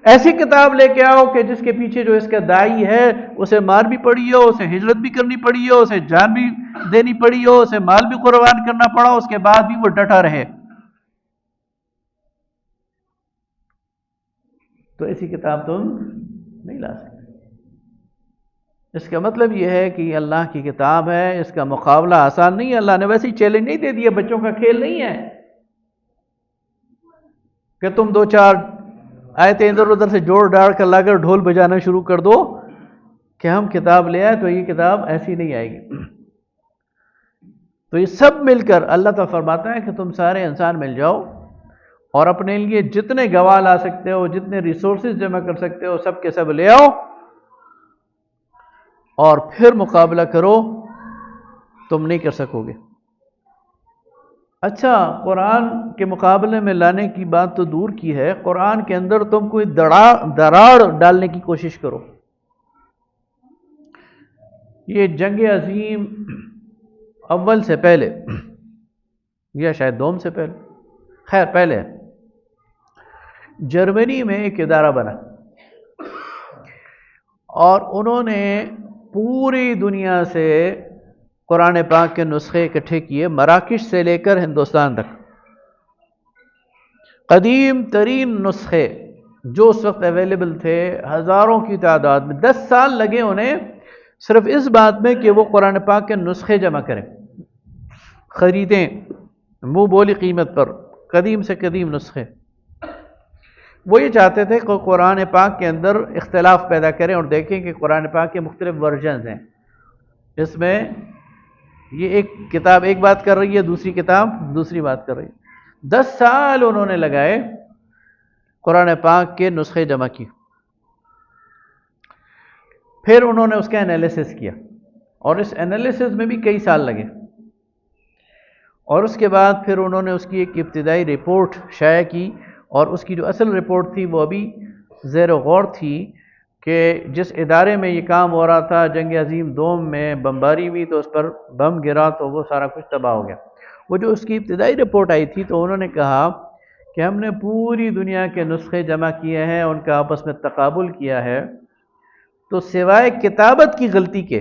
ایسی کتاب لے کے آؤ کہ جس کے پیچھے جو اس کا داعی ہے اسے مار بھی پڑی ہو، اسے ہجرت بھی کرنی پڑی ہو، اسے جان بھی دینی پڑی ہو، اسے مال بھی قربان کرنا پڑا، اس کے بعد بھی وہ ڈٹا رہے. تو ایسی کتاب تم نہیں لا سکتے. اس کا مطلب یہ ہے کہ اللہ کی کتاب ہے، اس کا مقابلہ آسان نہیں ہے. اللہ نے ویسے ہی چیلنج نہیں دے دیا، بچوں کا کھیل نہیں ہے کہ تم 2-4 آیتیں ادھر ادھر سے جوڑ ڈاڑ کر لا کر ڈھول بجانا شروع کر دو کہ ہم کتاب لے آئے. تو یہ کتاب ایسی نہیں آئے گی. تو یہ سب مل کر اللہ تعالیٰ فرماتا ہے کہ تم سارے انسان مل جاؤ اور اپنے لیے جتنے گواہ لا سکتے ہو، جتنے ریسورسز جمع کر سکتے ہو، سب کے سب لے آؤ اور پھر مقابلہ کرو. تم نہیں کر سکو گے. اچھا قرآن کے مقابلے میں لانے کی بات تو دور کی ہے، قرآن کے اندر تم کوئی دراڑ ڈالنے کی کوشش کرو. یہ جنگ عظیم اول سے پہلے یا شاید دوم سے پہلے، خیر پہلے، جرمنی میں ایک ادارہ بنا اور انہوں نے پوری دنیا سے قرآن پاک کے نسخے اکٹھے کیے، مراکش سے لے کر ہندوستان تک قدیم ترین نسخے جو اس وقت اویلیبل تھے ہزاروں کی تعداد میں، 10 سال لگے انہیں صرف اس بات میں کہ وہ قرآن پاک کے نسخے جمع کریں، خریدیں منہ بولی قیمت پر قدیم سے قدیم نسخے۔ وہ یہ چاہتے تھے کہ قرآن پاک کے اندر اختلاف پیدا کریں اور دیکھیں کہ قرآن پاک کے مختلف ورژنز ہیں، اس میں یہ ایک کتاب ایک بات کر رہی ہے، دوسری کتاب دوسری بات کر رہی ہے۔ 10 سال انہوں نے لگائے قرآن پاک کے نسخے جمع کی، پھر انہوں نے اس کا انالیسس کیا، اور اس انالیسس میں بھی کئی سال لگے، اور اس کے بعد پھر انہوں نے اس کی ایک ابتدائی رپورٹ شائع کی، اور اس کی جو اصل رپورٹ تھی وہ ابھی زیر غور تھی کہ جس ادارے میں یہ کام ہو رہا تھا، جنگ عظیم دوم میں بمباری ہوئی تو اس پر بم گرا تو وہ سارا کچھ تباہ ہو گیا۔ وہ جو اس کی ابتدائی رپورٹ آئی تھی تو انہوں نے کہا کہ ہم نے پوری دنیا کے نسخے جمع کیے ہیں، ان کا آپس میں تقابل کیا ہے، تو سوائے کتابت کی غلطی کے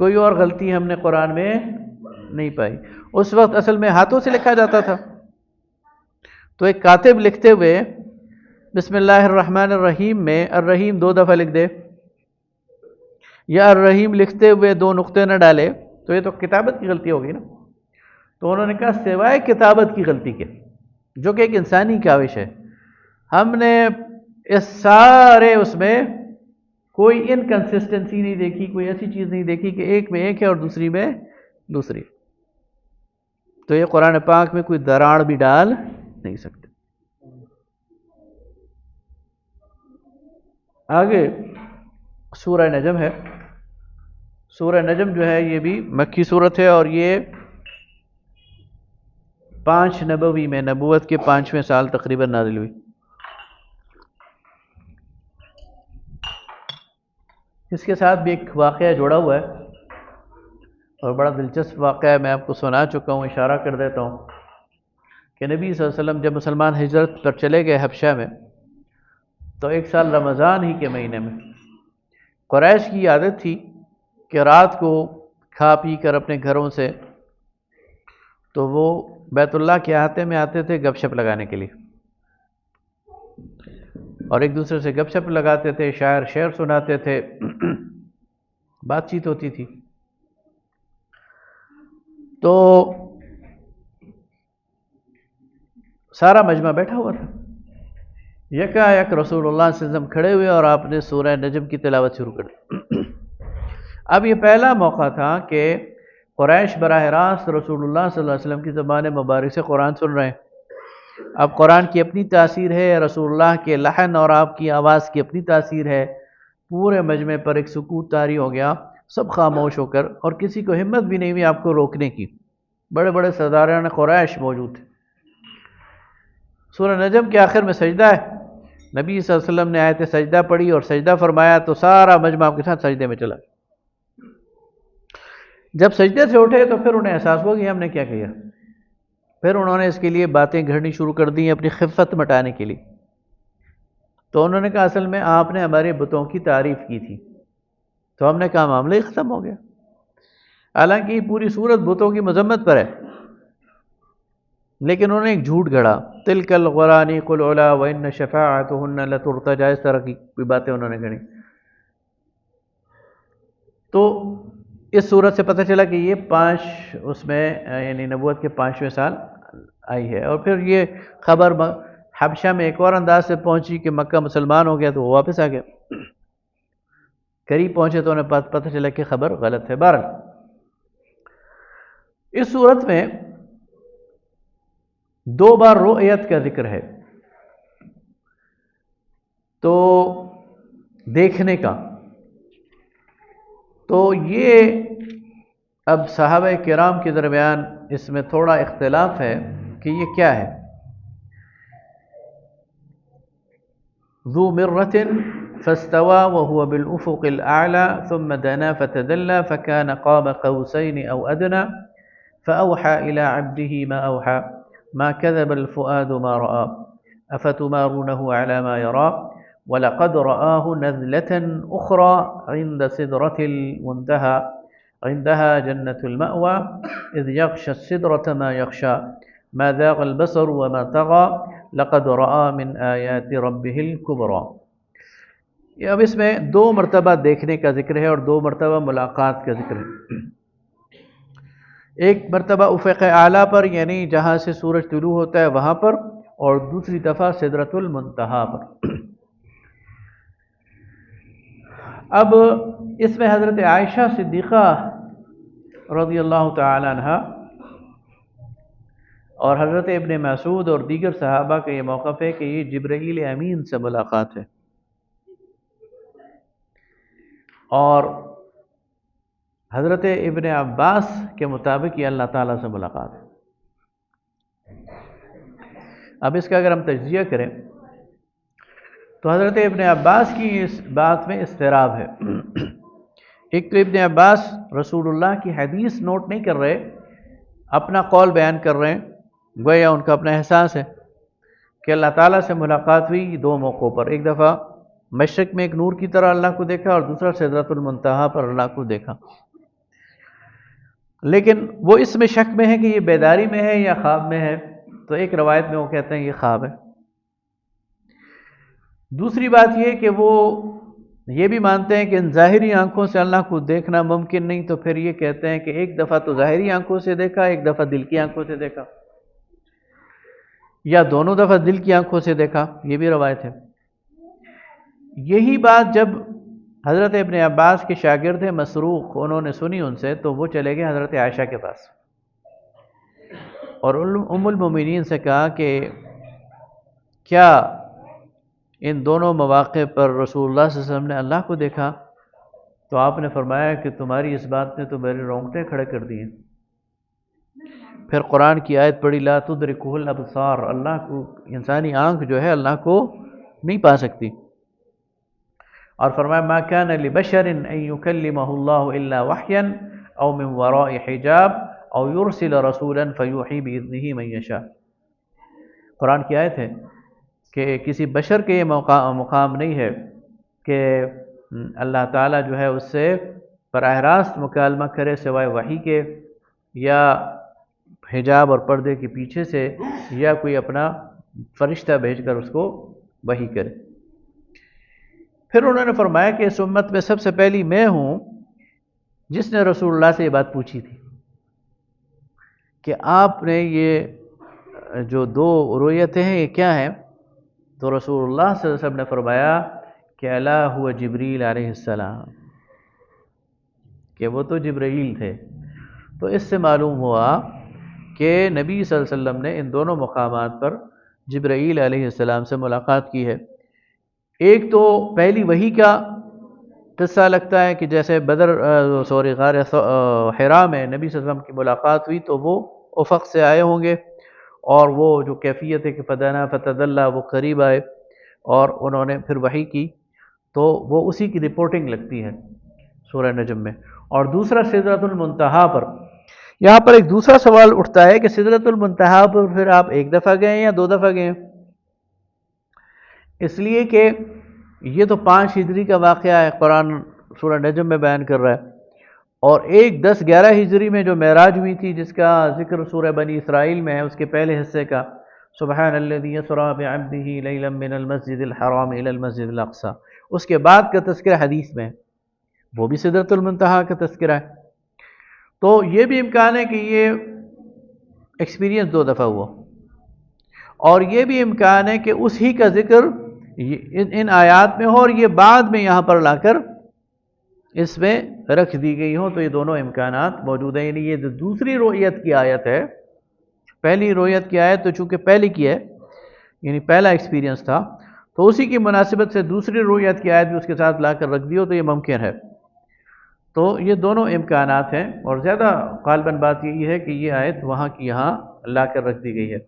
کوئی اور غلطی ہم نے قرآن میں نہیں پائی۔ اس وقت اصل میں ہاتھوں سے لکھا جاتا تھا، تو ایک کاتب لکھتے ہوئے بسم اللہ الرحمن الرحیم میں الرحیم 2 دفعہ لکھ دے، یا الرحیم لکھتے ہوئے 2 نقطے نہ ڈالے تو یہ تو کتابت کی غلطی ہوگی نا۔ تو انہوں نے کہا سوائے کتابت کی غلطی کے، جو کہ ایک انسانی کاوش ہے، ہم نے اس سارے اس میں کوئی انکنسسٹنسی نہیں دیکھی، کوئی ایسی چیز نہیں دیکھی کہ ایک میں ایک ہے اور دوسری میں دوسری، تو یہ قرآن پاک میں کوئی دراڑ بھی ڈال نہیں سکتے۔ آگے سورہ نجم ہے۔ سورہ نجم جو ہے یہ بھی مکی صورت ہے، اور یہ 5 نبوی میں، نبوت کے 5ویں سال تقریباً نازل ہوئی۔ اس کے ساتھ بھی ایک واقعہ جوڑا ہوا ہے، اور بڑا دلچسپ واقعہ ہے، میں آپ کو سنا چکا ہوں، اشارہ کر دیتا ہوں کہ نبی صلی اللہ علیہ وسلم جب مسلمان ہجرت پر چلے گئے حبشہ میں، تو ایک سال رمضان ہی کے مہینے میں قریش کی عادت تھی کہ رات کو کھا پی کر اپنے گھروں سے تو وہ بیت اللہ کے احاطے میں آتے تھے گپ شپ لگانے کے لیے، اور ایک دوسرے سے گپ شپ لگاتے تھے، شاعر شعر سناتے تھے، بات چیت ہوتی تھی۔ تو سارا مجمع بیٹھا ہوا تھا، یکا یک رسول اللہ صلی اللہ علیہ وسلم کھڑے ہوئے اور آپ نے سورہ نجم کی تلاوت شروع کر دی۔ اب یہ پہلا موقع تھا کہ قریش براہ راست رسول اللہ صلی اللہ علیہ وسلم کی زبان مبارک سے قرآن سن رہے ہیں۔ اب قرآن کی اپنی تاثیر ہے، رسول اللہ کے لحن اور آپ کی آواز کی اپنی تاثیر ہے، پورے مجمع پر ایک سکوت طاری ہو گیا، سب خاموش ہو کر، اور کسی کو ہمت بھی نہیں ہوئی آپ کو روکنے کی، بڑے بڑے سرداران قریش موجود تھے۔ سورہ نجم کے آخر میں سجدہ ہے، نبی صلی اللہ علیہ وسلم نے آیت سجدہ پڑھی اور سجدہ فرمایا تو سارا مجمع آپ کے ساتھ سجدے میں چلا۔ جب سجدے سے اٹھے تو پھر انہیں احساس ہوا کہ ہم نے کیا کیا، پھر انہوں نے اس کے لیے باتیں گھڑنی شروع کر دی اپنی خفت مٹانے کے لیے۔ تو انہوں نے کہا اصل میں آپ نے ہمارے بتوں کی تعریف کی تھی، تو ہم نے کہا معاملہ ہی ختم ہو گیا۔ حالانکہ یہ پوری صورت بتوں کی مذمت پر ہے، لیکن انہوں نے ایک جھوٹ گھڑا، تلک الغرانیق العلا وان شفاعتهن لترتجى، اس طرح کی باتیں انہوں نے گھڑی۔ تو اس صورت سے پتہ چلا کہ یہ 5 اس میں یعنی نبوت کے 5ویں سال آئی ہے، اور پھر یہ خبر حبشہ میں ایک اور انداز سے پہنچی کہ مکہ مسلمان ہو گیا تو وہ واپس آ گیا، قریب پہنچے تو انہیں پتہ چلا کہ خبر غلط ہے۔ بہرحال اس صورت میں 2 بار رؤیت کا ذکر ہے، تو دیکھنے کا، تو یہ اب صحابہ کرام کے درمیان اس میں تھوڑا اختلاف ہے کہ یہ کیا ہے۔ ذو مرۃ فاستوى وهو بالافق الاعلى ثم دنا فتدلى فكان قاب قوسين او ادنى فاوحى الى عبده ما اوحى ما كذب الفؤاد ما راى افتمارونه على ما يرى ولقد رآه نزلة اخرى عند سدرة المنتهى عندها جنة المأوى إذ يغشى السدرة ما يغشى ما ذاق البصر وما طغى لقد رأى من آیات ربه الکبریٰ۔ یہ اب اس میں 2 مرتبہ دیکھنے کا ذکر ہے اور 2 مرتبہ ملاقات کا ذکر ہے۔ ایک مرتبہ افق اعلیٰ پر، یعنی جہاں سے سورج طلوع ہوتا ہے وہاں پر، اور دوسری دفعہ سدرۃ المنتہا پر۔ اب اس میں حضرت عائشہ صدیقہ رضی اللہ تعالی عنہ اور حضرت ابن مسعود اور دیگر صحابہ کا یہ موقف ہے کہ یہ جبرائیل امین سے ملاقات ہے، اور حضرت ابن عباس کے مطابق یہ اللہ تعالیٰ سے ملاقات ہے۔ اب اس کا اگر ہم تجزیہ کریں تو حضرت ابن عباس کی اس بات میں اضطراب ہے۔ ایک تو ابن عباس رسول اللہ کی حدیث نوٹ نہیں کر رہے، اپنا قول بیان کر رہے ہیں، گویا ان کا اپنا احساس ہے کہ اللہ تعالیٰ سے ملاقات ہوئی 2 موقعوں پر۔ ایک دفعہ مشرق میں ایک نور کی طرح اللہ کو دیکھا، اور دوسرا سدرۃ المنتہا پر اللہ کو دیکھا۔ لیکن وہ اس میں شک میں ہے کہ یہ بیداری میں ہے یا خواب میں ہے، تو ایک روایت میں وہ کہتے ہیں یہ خواب ہے۔ دوسری بات یہ کہ وہ یہ بھی مانتے ہیں کہ ان ظاہری آنکھوں سے اللہ کو دیکھنا ممکن نہیں، تو پھر یہ کہتے ہیں کہ ایک دفعہ تو ظاہری آنکھوں سے دیکھا، ایک دفعہ دل کی آنکھوں سے دیکھا، یا دونوں دفعہ دل کی آنکھوں سے دیکھا، یہ بھی روایت ہے۔ یہی بات جب حضرت ابن عباس کے شاگرد ہیں مسروق، انہوں نے سنی ان سے، تو وہ چلے گئے حضرت عائشہ کے پاس اور ام المومنین سے کہا کہ کیا ان دونوں مواقع پر رسول اللہ صلی اللہ علیہ وسلم نے اللہ کو دیکھا؟ تو آپ نے فرمایا کہ تمہاری اس بات نے تو میرے رونگٹے کھڑے کر دیے۔ پھر قرآن کی آیت پڑھی لا تدرکہ الابصار، اللہ کو، انسانی آنکھ جو ہے اللہ کو نہیں پا سکتی، اور فرمایا ما کان لبشر ان یکلمہ اللہ الا وحیا او من وراء حجاب او یرسل رسولا فیوحی باذنہ من یشاء۔ قرآن کی آیت ہے کہ کسی بشر کے یہ مقام نہیں ہے کہ اللہ تعالیٰ جو ہے اس سے براہ راست مکالمہ کرے سوائے وحی کے، یا حجاب اور پردے کے پیچھے سے، یا کوئی اپنا فرشتہ بھیج کر اس کو وحی کرے۔ پھر انہوں نے فرمایا کہ اس امت میں سب سے پہلی میں ہوں جس نے رسول اللہ سے یہ بات پوچھی تھی کہ آپ نے یہ جو 2 رؤیتیں ہیں یہ کیا ہیں؟ تو رسول اللہ صلی اللہ علیہ وسلم نے فرمایا کہ الا هو جبریل علیہ السلام، کہ وہ تو جبرائیل تھے۔ تو اس سے معلوم ہوا کہ نبی صلی اللہ علیہ وسلم نے ان دونوں مقامات پر جبرائیل علیہ السلام سے ملاقات کی ہے۔ ایک تو پہلی وحی کا قصہ لگتا ہے کہ جیسے غار حرا میں نبی صلی اللہ علیہ وسلم کی ملاقات ہوئی تو وہ افق سے آئے ہوں گے، اور وہ جو کیفیت ہے کہ فدنا فتدلا، وہ قریب آئے اور انہوں نے پھر وحی کی، تو وہ اسی کی رپورٹنگ لگتی ہے سورہ نجم میں۔ اور دوسرا سدرۃ المنتہا پر، یہاں پر ایک دوسرا سوال اٹھتا ہے کہ سدرۃ المنتہا پر پھر آپ 1 دفعہ گئے یا 2 دفعہ گئے؟ اس لیے کہ یہ تو 5 ہجری کا واقعہ ہے، قرآن سورہ نجم میں بیان کر رہا ہے، اور ایک 10-11 ہجری میں جو معراج ہوئی تھی جس کا ذکر سورہ بنی اسرائیل میں ہے، اس کے پہلے حصے کا سبحان الذی اسریٰ بعبدہ لیلا من المسجد الحرام الی المسجد الاقصی، اس کے بعد کا تذکرہ حدیث میں ہے، وہ بھی سدرۃ المنتہا کا تذکرہ ہے۔ تو یہ بھی امکان ہے کہ یہ ایکسپیرینس 2 دفعہ ہوا، اور یہ بھی امکان ہے کہ اسی کا ذکر ان آیات میں ہو اور یہ بعد میں یہاں پر لا کر اس میں رکھ دی گئی ہوں، تو یہ دونوں امکانات موجود ہیں۔ یعنی یہ جو دوسری رؤیت کی آیت ہے، پہلی رؤیت کی آیت تو چونکہ پہلی کی ہے، یعنی پہلا ایکسپیرینس تھا، تو اسی کی مناسبت سے دوسری رؤیت کی آیت بھی اس کے ساتھ لا کر رکھ دی ہو تو یہ ممکن ہے۔ تو یہ دونوں امکانات ہیں، اور زیادہ غالباً بات یہی ہے کہ یہ آیت وہاں کی یہاں لا کر رکھ دی گئی ہے۔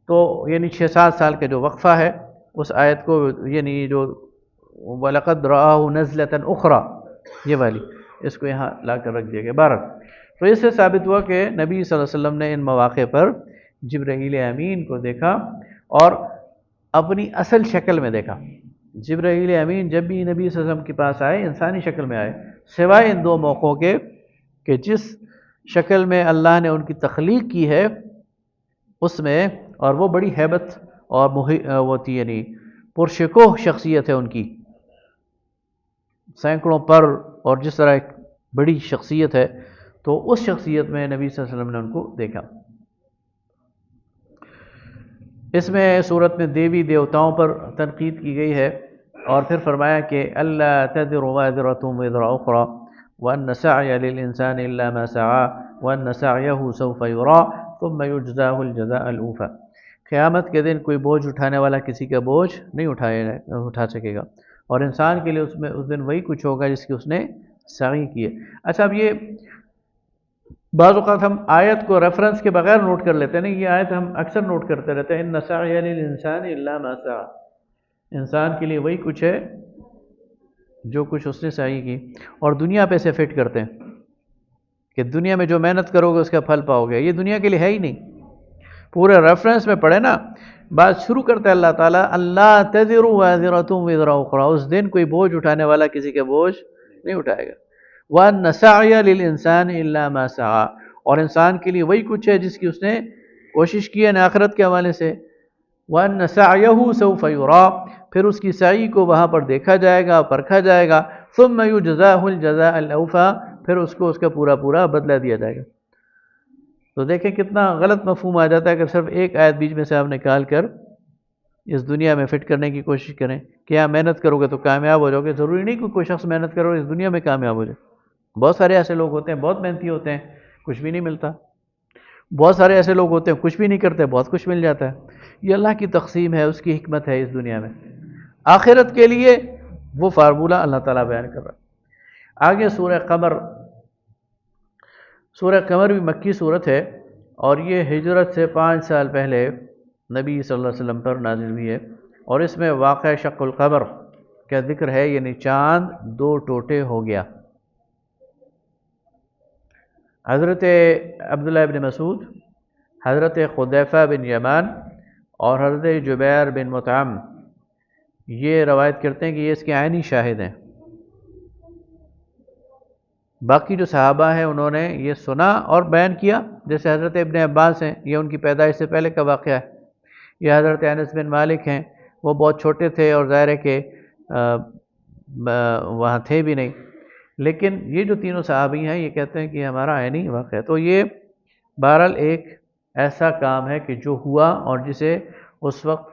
تو یعنی 6-7 سال کا جو وقفہ ہے اس آیت کو، یعنی جو وَلَقَدْ رَآهُ نَزْلَةً أُخْرَى، یہ والی، اس کو یہاں لا کر رکھ دیا گیا 12۔ تو اس سے ثابت ہوا کہ نبی صلی اللہ علیہ وسلم نے ان مواقع پر جبرائیل امین کو دیکھا، اور اپنی اصل شکل میں دیکھا۔ جبرائیل امین جب بھی نبی صلی اللہ علیہ وسلم کے پاس آئے انسانی شکل میں آئے، سوائے ان 2 موقعوں کے کہ جس شکل میں اللہ نے ان کی تخلیق کی ہے اس میں، اور وہ بڑی ہیبت اور وہ تھی یعنی پرشکوہ شخصیت ہے ان کی، سینکڑوں پر، اور جس طرح ایک بڑی شخصیت ہے، تو اس شخصیت میں نبی صلی اللہ علیہ وسلم نے ان کو دیکھا۔ اس میں صورت میں دیوی دیوتاؤں پر تنقید کی گئی ہے، اور پھر فرمایا کہ اللہ تذر وازرۃ وزر اخرى وان سعی للانسان الا ما سعى وان سعيه سوف يرى ثم يجزاه الجزاء الاوفى۔ قیامت کے دن کوئی بوجھ اٹھانے والا کسی کا بوجھ نہیں اٹھا سکے گا، اور انسان کے لیے اس دن وہی کچھ ہوگا جس کی اس نے سعی کی ہے۔ اچھا، اب یہ بعض اوقات ہم آیت کو ریفرنس کے بغیر نوٹ کر لیتے ہیں، نہیں، یہ آیت ہم اکثر نوٹ کرتے رہتے ہیں، ان سعی للانسان الا ما سعى، انسان کے لیے وہی کچھ ہے جو کچھ اس نے سعی کی، اور دنیا پہ سے فٹ کرتے ہیں کہ دنیا میں جو محنت کرو گے اس کا پھل پاؤ گے۔ یہ دنیا کے لیے ہے ہی نہیں، پورے ریفرنس میں پڑھے نا، بات شروع کرتا ہے اللہ تعالیٰ اللہ تزر وازرۃ وزر اخرى، اس دن کوئی بوجھ اٹھانے والا کسی کا بوجھ نہیں اٹھائے گا۔ وَأَنَّ سَعْيَ لِلْإِنسَانِ إِلَّا مَا سَعَى، اور انسان کے لیے وہی کچھ ہے جس کی اس نے کوشش کی ہے آخرت کے حوالے سے۔ وَأَنَّ سَعْيَهُ سَوْفَ يُرَى، پھر اس کی سعی کو وہاں پر دیکھا جائے گا، پرکھا جائے گا۔ ثُمَّ يُجْزَاهُ الْجَزَاءَ الْأَوْفَى، پھر اس کو اس کا پورا پورا بدلہ دیا جائے گا۔ تو دیکھیں کتنا غلط مفہوم آ جاتا ہے کہ صرف ایک آیت بیچ میں سے آپ نکال کر اس دنیا میں فٹ کرنے کی کوشش کریں کہ آپ محنت کرو گے تو کامیاب ہو جاؤ گے۔ ضروری نہیں کہ کوئی شخص محنت کرو اس دنیا میں کامیاب ہو جائے، بہت سارے ایسے لوگ ہوتے ہیں بہت محنتی ہوتے ہیں، کچھ بھی نہیں ملتا، بہت سارے ایسے لوگ ہوتے ہیں کچھ بھی نہیں کرتے، بہت کچھ مل جاتا ہے۔ یہ اللہ کی تقسیم ہے، اس کی حکمت ہے اس دنیا میں۔ آخرت کے لیے وہ فارمولہ اللہ تعالیٰ بیان کر رہا ہے۔ آگے سورہ قمر، سورہ قمر بھی مکی صورت ہے، اور یہ ہجرت سے 5 سال پہلے نبی صلی اللہ علیہ وسلم پر نازل ہوئی ہے، اور اس میں واقع شق القمر کا ذکر ہے، یعنی چاند 2 ٹوٹے ہو گیا۔ حضرت عبداللہ بن مسعود، حضرت حذیفہ بن یمان اور حضرت جبیر بن مطعم یہ روایت کرتے ہیں کہ یہ اس کے عینی شاہد ہیں۔ باقی جو صحابہ ہیں انہوں نے یہ سنا اور بیان کیا، جیسے حضرت ابن عباس ہیں، یہ ان کی پیدائش سے پہلے کا واقعہ ہے۔ یہ حضرت انس بن مالک ہیں، وہ بہت چھوٹے تھے اور ظاہر ہے کہ وہاں تھے بھی نہیں، لیکن یہ جو تینوں صحابی ہیں یہ کہتے ہیں کہ ہمارا عینی واقعہ ہے۔ تو یہ بہرحال ایک ایسا کام ہے کہ جو ہوا، اور جسے اس وقت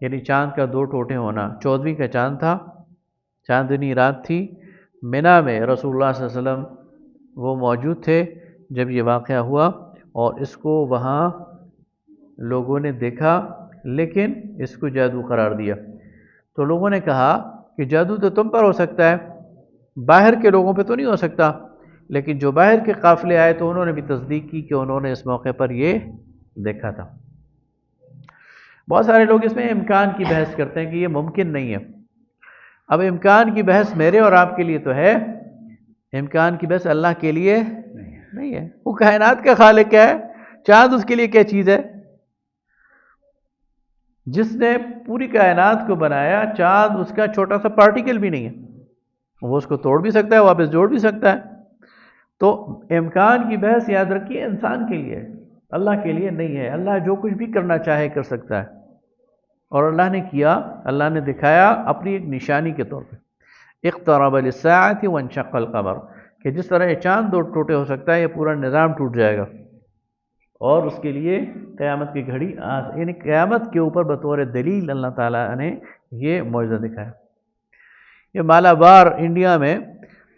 یعنی چاند کا 2 ٹوٹے ہونا، 14ویں کا چاند تھا، چاندنی رات تھی، منا میں رسول اللہ صلی اللہ علیہ وسلم وہ موجود تھے جب یہ واقعہ ہوا، اور اس کو وہاں لوگوں نے دیکھا، لیکن اس کو جادو قرار دیا۔ تو لوگوں نے کہا کہ جادو تو تم پر ہو سکتا ہے، باہر کے لوگوں پہ تو نہیں ہو سکتا، لیکن جو باہر کے قافلے آئے تو انہوں نے بھی تصدیق کی کہ انہوں نے اس موقع پر یہ دیکھا تھا۔ بہت سارے لوگ اس میں امکان کی بحث کرتے ہیں کہ یہ ممکن نہیں ہے۔ اب امکان کی بحث میرے اور آپ کے لیے تو ہے، امکان کی بحث اللہ کے لیے نہیں ہے۔ وہ کائنات کا خالق ہے، چاند اس کے لیے کیا چیز ہے؟ جس نے پوری کائنات کو بنایا، چاند اس کا چھوٹا سا پارٹیکل بھی نہیں ہے، وہ اس کو توڑ بھی سکتا ہے، واپس جوڑ بھی سکتا ہے۔ تو امکان کی بحث یاد رکھیے انسان کے لیے، اللہ کے لیے نہیں ہے۔ اللہ جو کچھ بھی کرنا چاہے کر سکتا ہے، اور اللہ نے کیا، اللہ نے دکھایا اپنی ایک نشانی کے طور پہ۔ اقترب للساعة وانشق القمر، کہ جس طرح یہ چاند 2 ٹوٹے ہو سکتا ہے، یہ پورا نظام ٹوٹ جائے گا، اور اس کے لیے قیامت کی گھڑی یعنی قیامت کے اوپر بطور دلیل اللہ تعالیٰ نے یہ معجزہ دکھایا۔ یہ مالابار انڈیا میں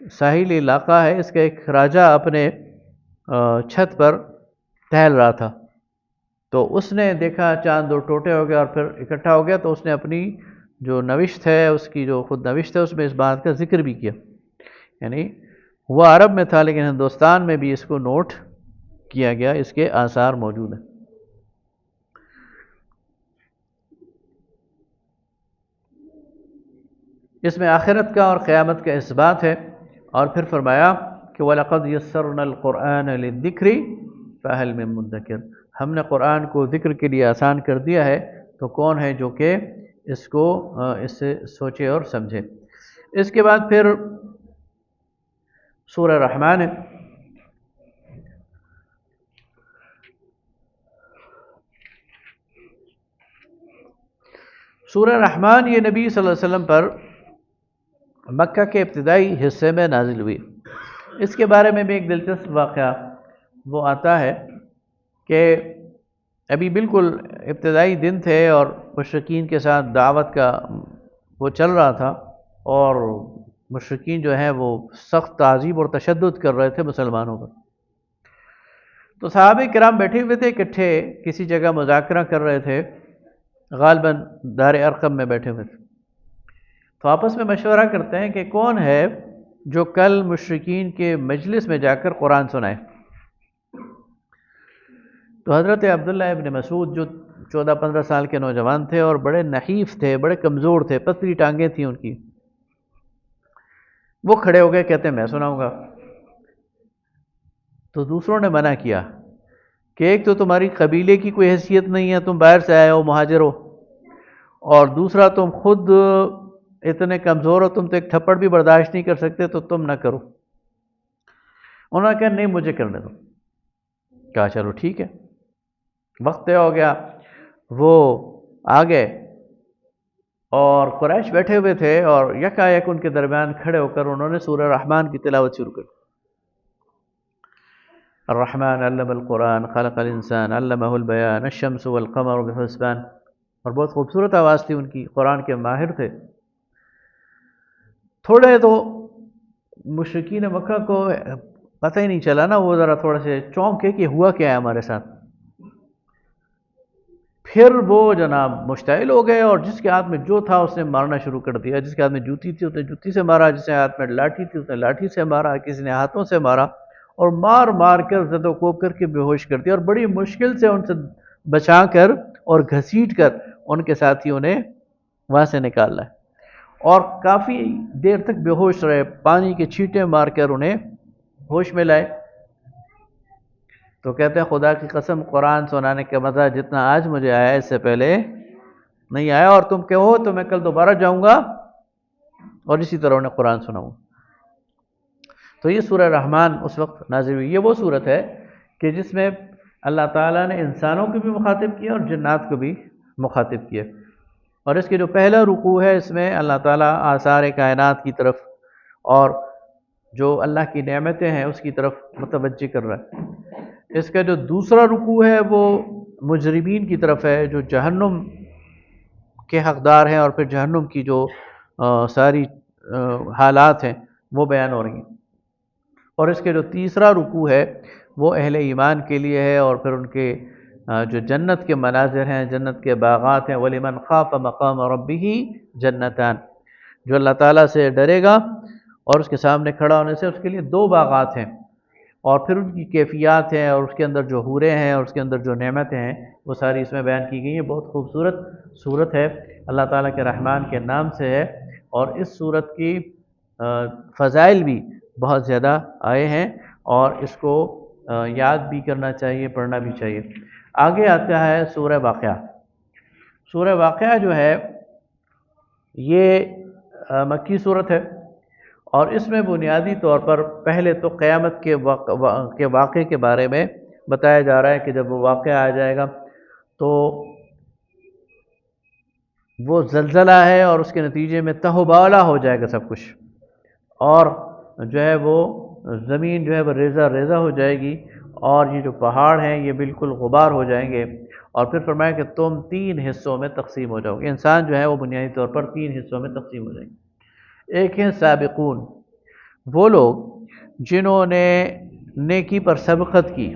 ساحلی علاقہ ہے، اس کا ایک راجہ اپنے چھت پر ٹہل رہا تھا، تو اس نے دیکھا چاند 2 ٹوٹے ہو گیا اور پھر اکٹھا ہو گیا، تو اس نے اپنی جو نوشت ہے، اس کی جو خود نوشت ہے، اس میں اس بات کا ذکر بھی کیا۔ یعنی وہ عرب میں تھا لیکن ہندوستان میں بھی اس کو نوٹ کیا گیا، اس کے آثار موجود ہیں۔ اس میں آخرت کا اور قیامت کا اثبات ہے، اور پھر فرمایا کہ وَلَقَدْ يَسَّرْنَا الْقُرْآنَ لِلذِّكْرِ فَهَلْ مِن مُدَّكِرٍ، ہم نے قرآن کو ذکر کے لیے آسان کر دیا ہے، تو کون ہے جو کہ اس کو اس سے سوچے اور سمجھے۔ اس کے بعد پھر سورہ رحمان ہے۔ سورہ رحمان یہ نبی صلی اللہ علیہ وسلم پر مکہ کے ابتدائی حصے میں نازل ہوئی۔ اس کے بارے میں بھی ایک دلچسپ واقعہ وہ آتا ہے کہ ابھی بالکل ابتدائی دن تھے اور مشرکین کے ساتھ دعوت کا وہ چل رہا تھا، اور مشرکین جو ہیں وہ سخت تعذیب اور تشدد کر رہے تھے مسلمانوں پر۔ تو صحابہ کرام بیٹھے ہوئے تھے اکٹھے، کسی جگہ مذاکرہ کر رہے تھے، غالباً دار ارقم میں بیٹھے ہوئے تھے۔ تو آپس میں مشورہ کرتے ہیں کہ کون ہے جو کل مشرکین کے مجلس میں جا کر قرآن سنائے۔ تو حضرت عبداللہ ابن مسعود جو 14-15 سال کے نوجوان تھے اور بڑے نحیف تھے، بڑے کمزور تھے، پتلی ٹانگیں تھیں ان کی، وہ کھڑے ہو گئے، کہتے ہیں میں سناؤں گا۔ تو دوسروں نے منع کیا کہ ایک تو تمہاری قبیلے کی کوئی حیثیت نہیں ہے، تم باہر سے آئے ہو، مہاجر ہو، اور دوسرا تم خود اتنے کمزور ہو، تم تو ایک تھپڑ بھی برداشت نہیں کر سکتے، تو تم نہ کرو۔ انہوں نے کہا نہیں، مجھے کرنے دو۔ کہا چلو ٹھیک ہے۔ وقت طے ہو گیا، وہ آ گئے اور قریش بیٹھے ہوئے تھے، اور یکایک ان کے درمیان کھڑے ہو کر انہوں نے سورہ رحمان کی تلاوت شروع کر۔ الرحمن علم القرآن خلق الانسان علمہ البیان الشمس والقمر بحسبان، اور بہت خوبصورت آواز تھی ان کی، قرآن کے ماہر تھے۔ تھوڑے تو مشرکین مکہ کو پتہ ہی نہیں چلا نا، وہ ذرا تھوڑے سے چونکے کہ ہوا کیا ہے ہمارے ساتھ۔ پھر وہ جناب مشتعل ہو گئے، اور جس کے ہاتھ میں جو تھا اس نے مارنا شروع کر دیا۔ جس کے ہاتھ میں جوتی تھی اس نے جوتی سے مارا، جس کے ہاتھ میں لاٹھی تھی اس نے لاٹھی سے مارا، کسی نے ہاتھوں سے مارا، اور مار مار کر زد و کوب کر کے بے ہوش کر دیا، اور بڑی مشکل سے ان سے بچا کر اور گھسیٹ کر ان کے ساتھیوں نے وہاں سے نکال لائے، اور کافی دیر تک بے ہوش رہے، پانی کے چھینٹے مار کر انہیں ہوش میں لائے۔ تو کہتے ہیں خدا کی قسم، قرآن سنانے کا مزہ جتنا آج مجھے آیا اس سے پہلے نہیں آیا، اور تم کہو تو میں کل دوبارہ جاؤں گا اور اسی طرح انہیں قرآن سناؤں۔ تو یہ سورہ رحمان اس وقت نازل ہوئی۔ یہ وہ صورت ہے کہ جس میں اللہ تعالیٰ نے انسانوں کو بھی مخاطب کیا اور جنات کو بھی مخاطب کیا، اور اس کے جو پہلا رکوع ہے اس میں اللہ تعالیٰ آثار کائنات کی طرف اور جو اللہ کی نعمتیں ہیں اس کی طرف متوجہ کر رہا ہے۔ اس کا جو دوسرا رکوع ہے وہ مجرمین کی طرف ہے، جو جہنم کے حقدار ہیں، اور پھر جہنم کی جو ساری حالات ہیں وہ بیان ہو رہی ہیں۔ اور اس کے جو تیسرا رکوع ہے وہ اہل ایمان کے لیے ہے، اور پھر ان کے جو جنت کے مناظر ہیں، جنت کے باغات ہیں۔ وَلِمَنْ خَافَ مَقَامَ رَبِّهِ جَنَّتَانِ، جو اللہ تعالیٰ سے ڈرے گا اور اس کے سامنے کھڑا ہونے سے اس کے لیے 2 باغات ہیں، اور پھر ان کی کیفیات ہیں، اور اس کے اندر جو حوریں ہیں اور اس کے اندر جو نعمتیں ہیں وہ ساری اس میں بیان کی گئی ہیں۔ بہت خوبصورت صورت ہے، اللہ تعالیٰ کے رحمان کے نام سے ہے، اور اس صورت کی فضائل بھی بہت زیادہ آئے ہیں، اور اس کو یاد بھی کرنا چاہیے، پڑھنا بھی چاہیے۔ آگے آتا ہے سورہ واقعہ۔ سورہ واقعہ جو ہے یہ مکی صورت ہے، اور اس میں بنیادی طور پر پہلے تو قیامت کے واقعے کے بارے میں بتایا جا رہا ہے کہ جب وہ واقعہ آ جائے گا تو وہ زلزلہ ہے، اور اس کے نتیجے میں تہوبالا ہو جائے گا سب کچھ، اور جو ہے وہ زمین جو ہے وہ ریزہ ریزہ ہو جائے گی، اور یہ جو پہاڑ ہیں یہ بالکل غبار ہو جائیں گے، اور پھر فرمایا کہ تم 3 حصوں میں تقسیم ہو جاؤ گے۔ انسان جو ہے وہ بنیادی طور پر 3 حصوں میں تقسیم ہو جائیں گے۔ ایک ہیں سابقون، وہ لوگ جنہوں نے نیکی پر سبقت کی،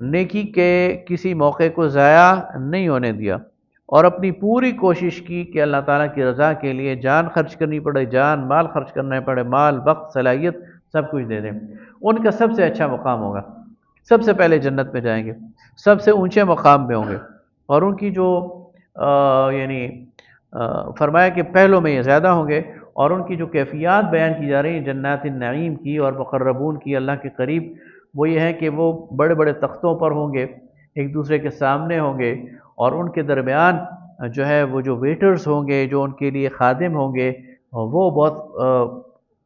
نیکی کے کسی موقع کو ضائع نہیں ہونے دیا، اور اپنی پوری کوشش کی کہ اللہ تعالیٰ کی رضا کے لیے جان خرچ کرنی پڑے، جان مال خرچ کرنا پڑے، مال وقت صلاحیت سب کچھ دے دیں، ان کا سب سے اچھا مقام ہوگا، سب سے پہلے جنت میں جائیں گے، سب سے اونچے مقام پہ ہوں گے، اور ان کی جو فرمایا کہ پہلوں میں یہ زیادہ ہوں گے، اور ان کی جو کیفیات بیان کی جا رہی ہیں جنات النعیم کی اور مقربون کی اللہ کے قریب، وہ یہ ہے کہ وہ بڑے بڑے تختوں پر ہوں گے، ایک دوسرے کے سامنے ہوں گے، اور ان کے درمیان جو ہے وہ جو ویٹرز ہوں گے، جو ان کے لیے خادم ہوں گے، وہ بہت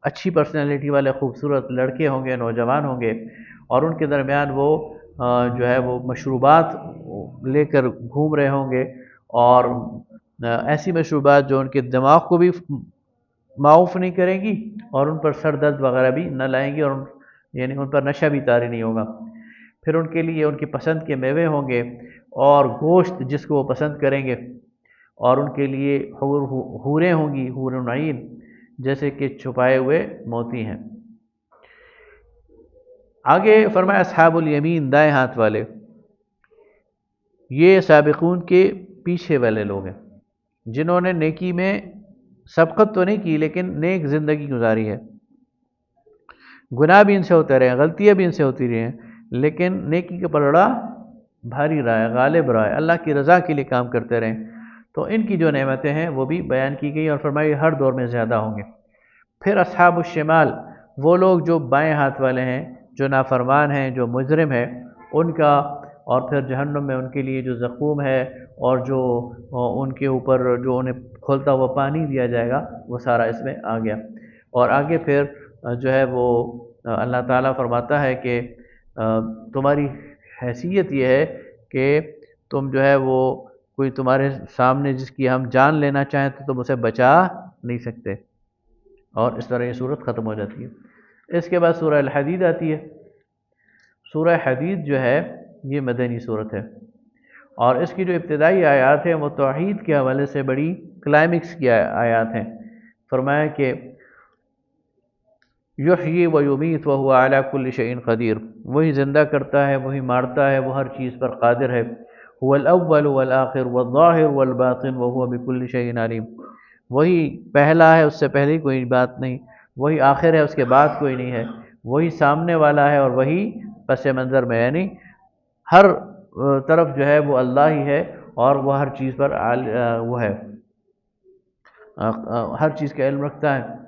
اچھی پرسنالٹی والے خوبصورت لڑکے ہوں گے، نوجوان ہوں گے، اور ان کے درمیان وہ جو ہے وہ مشروبات لے کر گھوم رہے ہوں گے، اور ایسی مشروبات جو ان کے دماغ کو بھی معاف نہیں کریں گی اور ان پر سر درد وغیرہ بھی نہ لائیں گی، اور یعنی ان پر نشہ بھی طاری نہیں ہوگا۔ پھر ان کے لیے ان کی پسند کے میوے ہوں گے اور گوشت جس کو وہ پسند کریں گے، اور ان کے لیے حوریں ہوں گی، حور عین، جیسے کہ چھپائے ہوئے موتی ہیں۔ آگے فرمایا اصحاب الیمین، دائیں ہاتھ والے، یہ سابقون کے پیچھے والے لوگ ہیں جنہوں نے نیکی میں سبقت تو نہیں کی لیکن نیک زندگی گزاری ہے، گناہ بھی ان سے ہوتے رہے، غلطیاں بھی ان سے ہوتی رہی ہیں، لیکن نیکی کا پلڑا بھاری رہا ہے، غالب رہا ہے، اللہ کی رضا کے لیے کام کرتے رہیں، تو ان کی جو نعمتیں ہیں وہ بھی بیان کی گئی اور فرمائی ہر دور میں زیادہ ہوں گے۔ پھر اصحاب الشمال، وہ لوگ جو بائیں ہاتھ والے ہیں، جو نافرمان ہیں، جو مجرم ہیں، ان کا، اور پھر جہنم میں ان کے لیے جو زقوم ہے اور جو ان کے اوپر جو انہیں کھولتا ہوا پانی دیا جائے گا، وہ سارا اس میں آ گیا۔ اور آگے پھر جو ہے وہ اللہ تعالیٰ فرماتا ہے کہ تمہاری حیثیت یہ ہے کہ تم جو ہے وہ کوئی تمہارے سامنے جس کی ہم جان لینا چاہیں تو تم اسے بچا نہیں سکتے، اور اس طرح یہ صورت ختم ہو جاتی ہے۔ اس کے بعد سورہ الحدید آتی ہے۔ سورہ حدید جو ہے یہ مدنی صورت ہے، اور اس کی جو ابتدائی آیات ہیں وہ توحید کے حوالے سے بڑی کلائمکس کی آیات ہیں۔ فرمایا کہ یحیی و یمیت وہو علی کل شیء قدیر، وہی زندہ کرتا ہے، وہی مارتا ہے، وہ ہر چیز پر قادر ہے۔ هو الاول والآخر والظاہر والباطن وہو بکل شیء علیم، وہی پہلا ہے، اس سے پہلے کوئی بات نہیں، وہی آخر ہے، اس کے بعد کوئی نہیں ہے، وہی سامنے والا ہے اور وہی پس منظر میں، یعنی ہر طرف جو ہے وہ اللہ ہی ہے، اور وہ ہر چیز پر وہ ہے، ہر چیز کا علم رکھتا ہے۔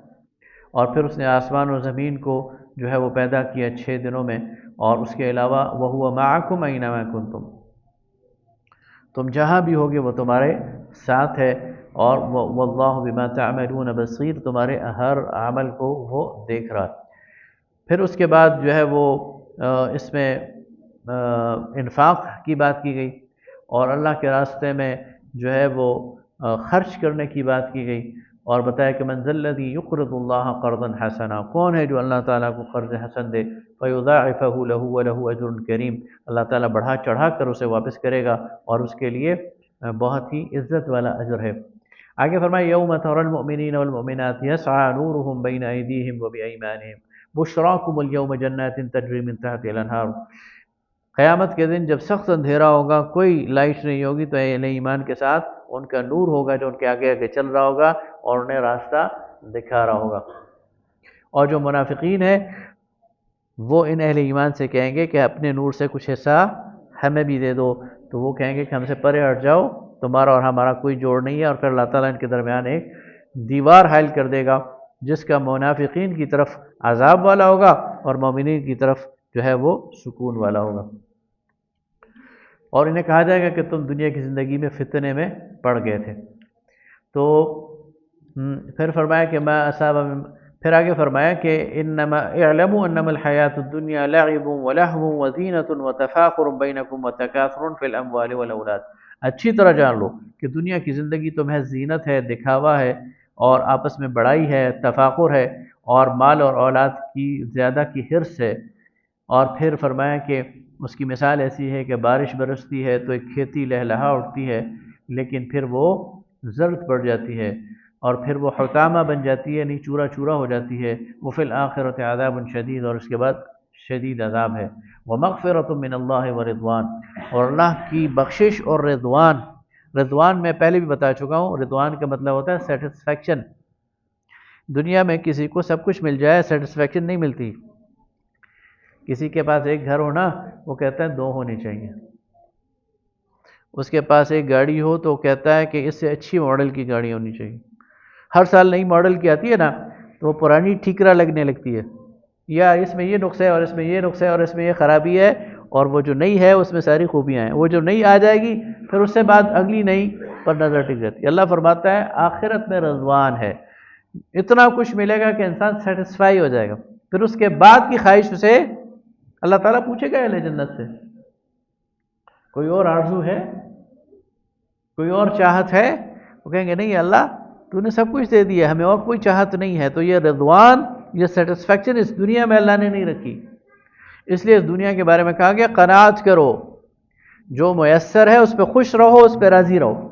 اور پھر اس نے آسمان و زمین کو جو ہے وہ پیدا کیا 6 دنوں میں، اور اس کے علاوہ وَهُوَ مَعَكُمْ أَيْنَمَا كُنْتُمْ، تم جہاں بھی ہوگے وہ تمہارے ساتھ ہے، اور وَاللَّهُ بِمَا تَعْمَلُونَ بَصِيرٌ، تمہارے ہر عمل کو وہ دیکھ رہا ہے۔ پھر اس کے بعد جو ہے وہ اس میں انفاق کی بات کی گئی، اور اللہ کے راستے میں جو ہے وہ خرچ کرنے کی بات کی گئی، اور بتایا کہ من ذا الذی یقرض اللہ قرضا حسنا، کون ہے جو اللہ تعالیٰ کو قرض حسن دے، فیضاعفہ لہ ولہ اجر کریم، اللہ تعالیٰ بڑھا چڑھا کر اسے واپس کرے گا، اور اس کے لیے بہت ہی عزت والا اجر ہے۔ آگے فرمایا یوم تری المؤمنین والمؤمنات یسعی نورہم بین ایدیہم وبایمانہم بشراکم اليوم جنات تجری من تحتها الانہار، قیامت کے دن جب سخت اندھیرا ہوگا، کوئی لائٹ نہیں ہوگی، تو اہل ایمان کے ساتھ ان کا نور ہوگا جو ان کے آگے آگے چل رہا ہوگا اور انہیں راستہ دکھا رہا ہوگا۔ اور جو منافقین ہیں وہ ان اہل ایمان سے کہیں گے کہ اپنے نور سے کچھ حصہ ہمیں بھی دے دو، تو وہ کہیں گے کہ ہم سے پرے ہٹ جاؤ، تمہارا اور ہمارا کوئی جوڑ نہیں ہے، اور پھر اللہ تعالیٰ ان کے درمیان ایک دیوار حائل کر دے گا جس کا منافقین کی طرف عذاب والا ہوگا اور مومنین کی طرف جو ہے وہ سکون والا ہوگا، اور انہیں کہا جائے گا کہ تم دنیا کی زندگی میں فتنے میں پڑ گئے تھے۔ تو پھر فرمایا کہ ما اصاب، پھر آگے فرمایا کہ انما اعلموا انما الحیات الدنیا لعب ولہو وزینۃ وتفاخر بینکم وتکاثر فی الاموال والاولاد، اچھی طرح جان لو کہ دنیا کی زندگی تو محض زینت ہے، دکھاوا ہے، اور آپس میں بڑائی ہے، تفاخر ہے، اور مال اور اولاد کی زیادہ کی حرص ہے۔ اور پھر فرمایا کہ اس کی مثال ایسی ہے کہ بارش برستی ہے تو ایک کھیتی لہلہا اٹھتی ہے، لیکن پھر وہ زرد پڑ جاتی ہے، اور پھر وہ حطامہ بن جاتی ہے، یعنی چورا چورا ہو جاتی ہے۔ وفی الآخرۃ عذاب شدید، اور اس کے بعد شدید عذاب ہے۔ ومغفرۃ من اللہ ورضوان، اور اللہ کی بخشش اور رضوان۔ رضوان میں پہلے بھی بتا چکا ہوں، رضوان کا مطلب ہوتا ہے سیٹسفیکشن۔ دنیا میں کسی کو سب کچھ مل جائے، سیٹسفیکشن نہیں ملتی۔ کسی کے پاس ایک گھر ہونا، وہ کہتا ہے 2 ہونی چاہیے۔ اس کے پاس ایک گاڑی ہو تو وہ کہتا ہے کہ اس سے اچھی ماڈل کی گاڑی ہونی چاہیے۔ ہر سال نئی ماڈل کی آتی ہے نا، تو وہ پرانی ٹھیکرا لگنے لگتی ہے، یا اس میں یہ نقص ہے اور اس میں یہ نقص ہے اور اس میں یہ خرابی ہے، اور وہ جو نئی ہے اس میں ساری خوبیاں ہیں، وہ جو نئی آ جائے گی پھر اس سے بعد اگلی نئی پر نظر ٹک جاتی ہے۔ اللہ فرماتا ہے آخرت میں رضوان ہے، اتنا کچھ ملے گا کہ انسان سیٹسفائی ہو جائے گا، پھر اس کے بعد کی خواہش اسے اللہ تعالیٰ پوچھے گا اہل جنت سے، کوئی اور آرزو ہے، کوئی اور چاہت ہے؟ وہ کہیں گے نہیں اللہ تو نے سب کچھ دے دیا، ہمیں اور کوئی چاہت نہیں ہے. تو یہ رضوان، یہ سیٹسفیکشن اس دنیا میں اللہ نے نہیں رکھی. اس لیے اس دنیا کے بارے میں کہا گیا قناعت کرو، جو میسر ہے اس پہ خوش رہو، اس پہ راضی رہو.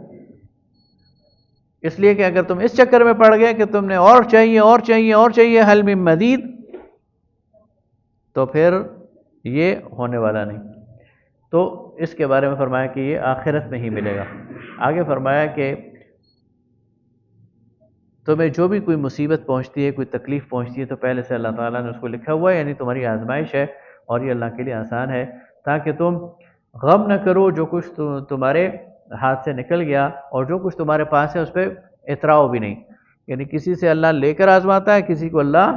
اس لیے کہ اگر تم اس چکر میں پڑ گئے کہ تم نے اور چاہیے اور چاہیے اور چاہیے حل من مزید، تو پھر یہ ہونے والا نہیں. تو اس کے بارے میں فرمایا کہ یہ آخرت میں ہی ملے گا. آگے فرمایا کہ تمہیں جو بھی کوئی مصیبت پہنچتی ہے، کوئی تکلیف پہنچتی ہے، تو پہلے سے اللہ تعالیٰ نے اس کو لکھا ہوا ہے، یعنی تمہاری آزمائش ہے اور یہ اللہ کے لیے آسان ہے، تاکہ تم غم نہ کرو جو کچھ تمہارے ہاتھ سے نکل گیا، اور جو کچھ تمہارے پاس ہے اس پہ اتراؤ بھی نہیں. یعنی کسی سے اللہ لے کر آزماتا ہے، کسی کو اللہ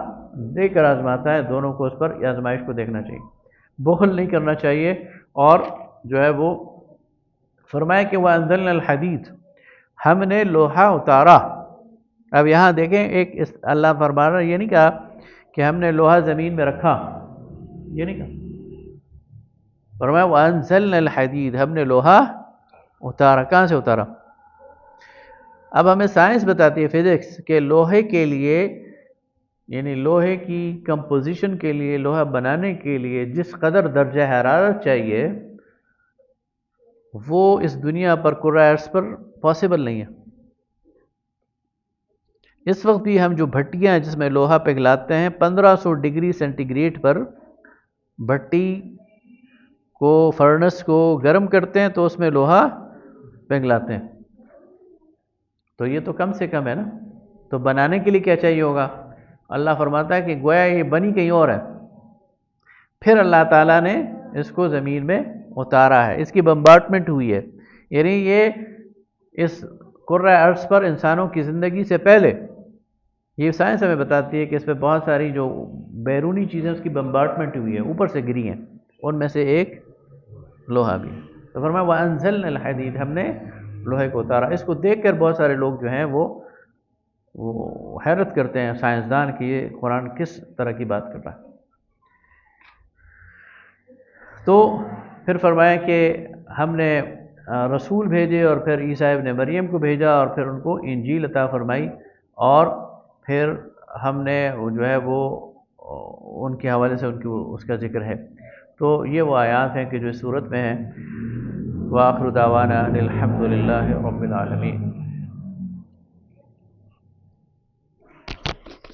دے کر آزماتا ہے، دونوں کو اس پر آزمائش کو دیکھنا چاہیے، بخل نہیں کرنا چاہیے. اور جو ہے وہ فرمایا کہ وَأَنزَلْنَا الْحَدِيدَ، ہم نے لوہا اتارا. اب یہاں دیکھیں ایک اللہ فرما رہا، یہ نہیں کہا کہ ہم نے لوہا زمین میں رکھا، یہ نہیں کہا. فرمایا وَأَنزَلْنَا الْحَدِيدَ، ہم نے لوہا اتارا. کہاں سے اتارا؟ اب ہمیں سائنس بتاتی ہے، فزکس، کہ لوہے کے لیے، یعنی لوہے کی کمپوزیشن کے لیے، لوہا بنانے کے لیے جس قدر درجہ حرارت چاہیے وہ اس دنیا پر کرۂ ارض پر پاسبل نہیں ہے. اس وقت بھی ہم جو بھٹیاں ہیں جس میں لوہا پگھلاتے ہیں، 1500 ڈگری سینٹی گریڈ پر بھٹی کو، فرنس کو گرم کرتے ہیں تو اس میں لوہا پگھلاتے ہیں. تو یہ تو کم سے کم ہے نا. تو بنانے کے لیے کیا چاہیے ہوگا؟ اللہ فرماتا ہے کہ گویا یہ بنی کہیں اور ہے، پھر اللہ تعالیٰ نے اس کو زمین میں اتارا ہے، اس کی بمبارٹمنٹ ہوئی ہے. یعنی یہ اس کرۂ ارض پر انسانوں کی زندگی سے پہلے، یہ سائنس ہمیں بتاتی ہے کہ اس پہ بہت ساری جو بیرونی چیزیں اس کی بمبارٹمنٹ ہوئی ہے، اوپر سے گری ہیں، ان میں سے ایک لوہا بھی. تو فرمایا وَأَنزَلْنَا الْحَدِيدَ، ہم نے لوہے کو اتارا. اس کو دیکھ کر بہت سارے لوگ جو ہیں وہ حیرت کرتے ہیں، سائنسدان، کہ یہ قرآن کس طرح کی بات کر رہا ہے. تو پھر فرمایا کہ ہم نے رسول بھیجے، اور پھر عیسیٰ ابن مریم کو بھیجا، اور پھر ان کو انجیل عطا فرمائی، اور پھر ہم نے جو ہے وہ ان کے حوالے سے اس کا ذکر ہے. تو یہ وہ آیات ہیں کہ جو اس صورت میں ہیں. وآخر دعوانا ان الحمد للہ رب العالمین.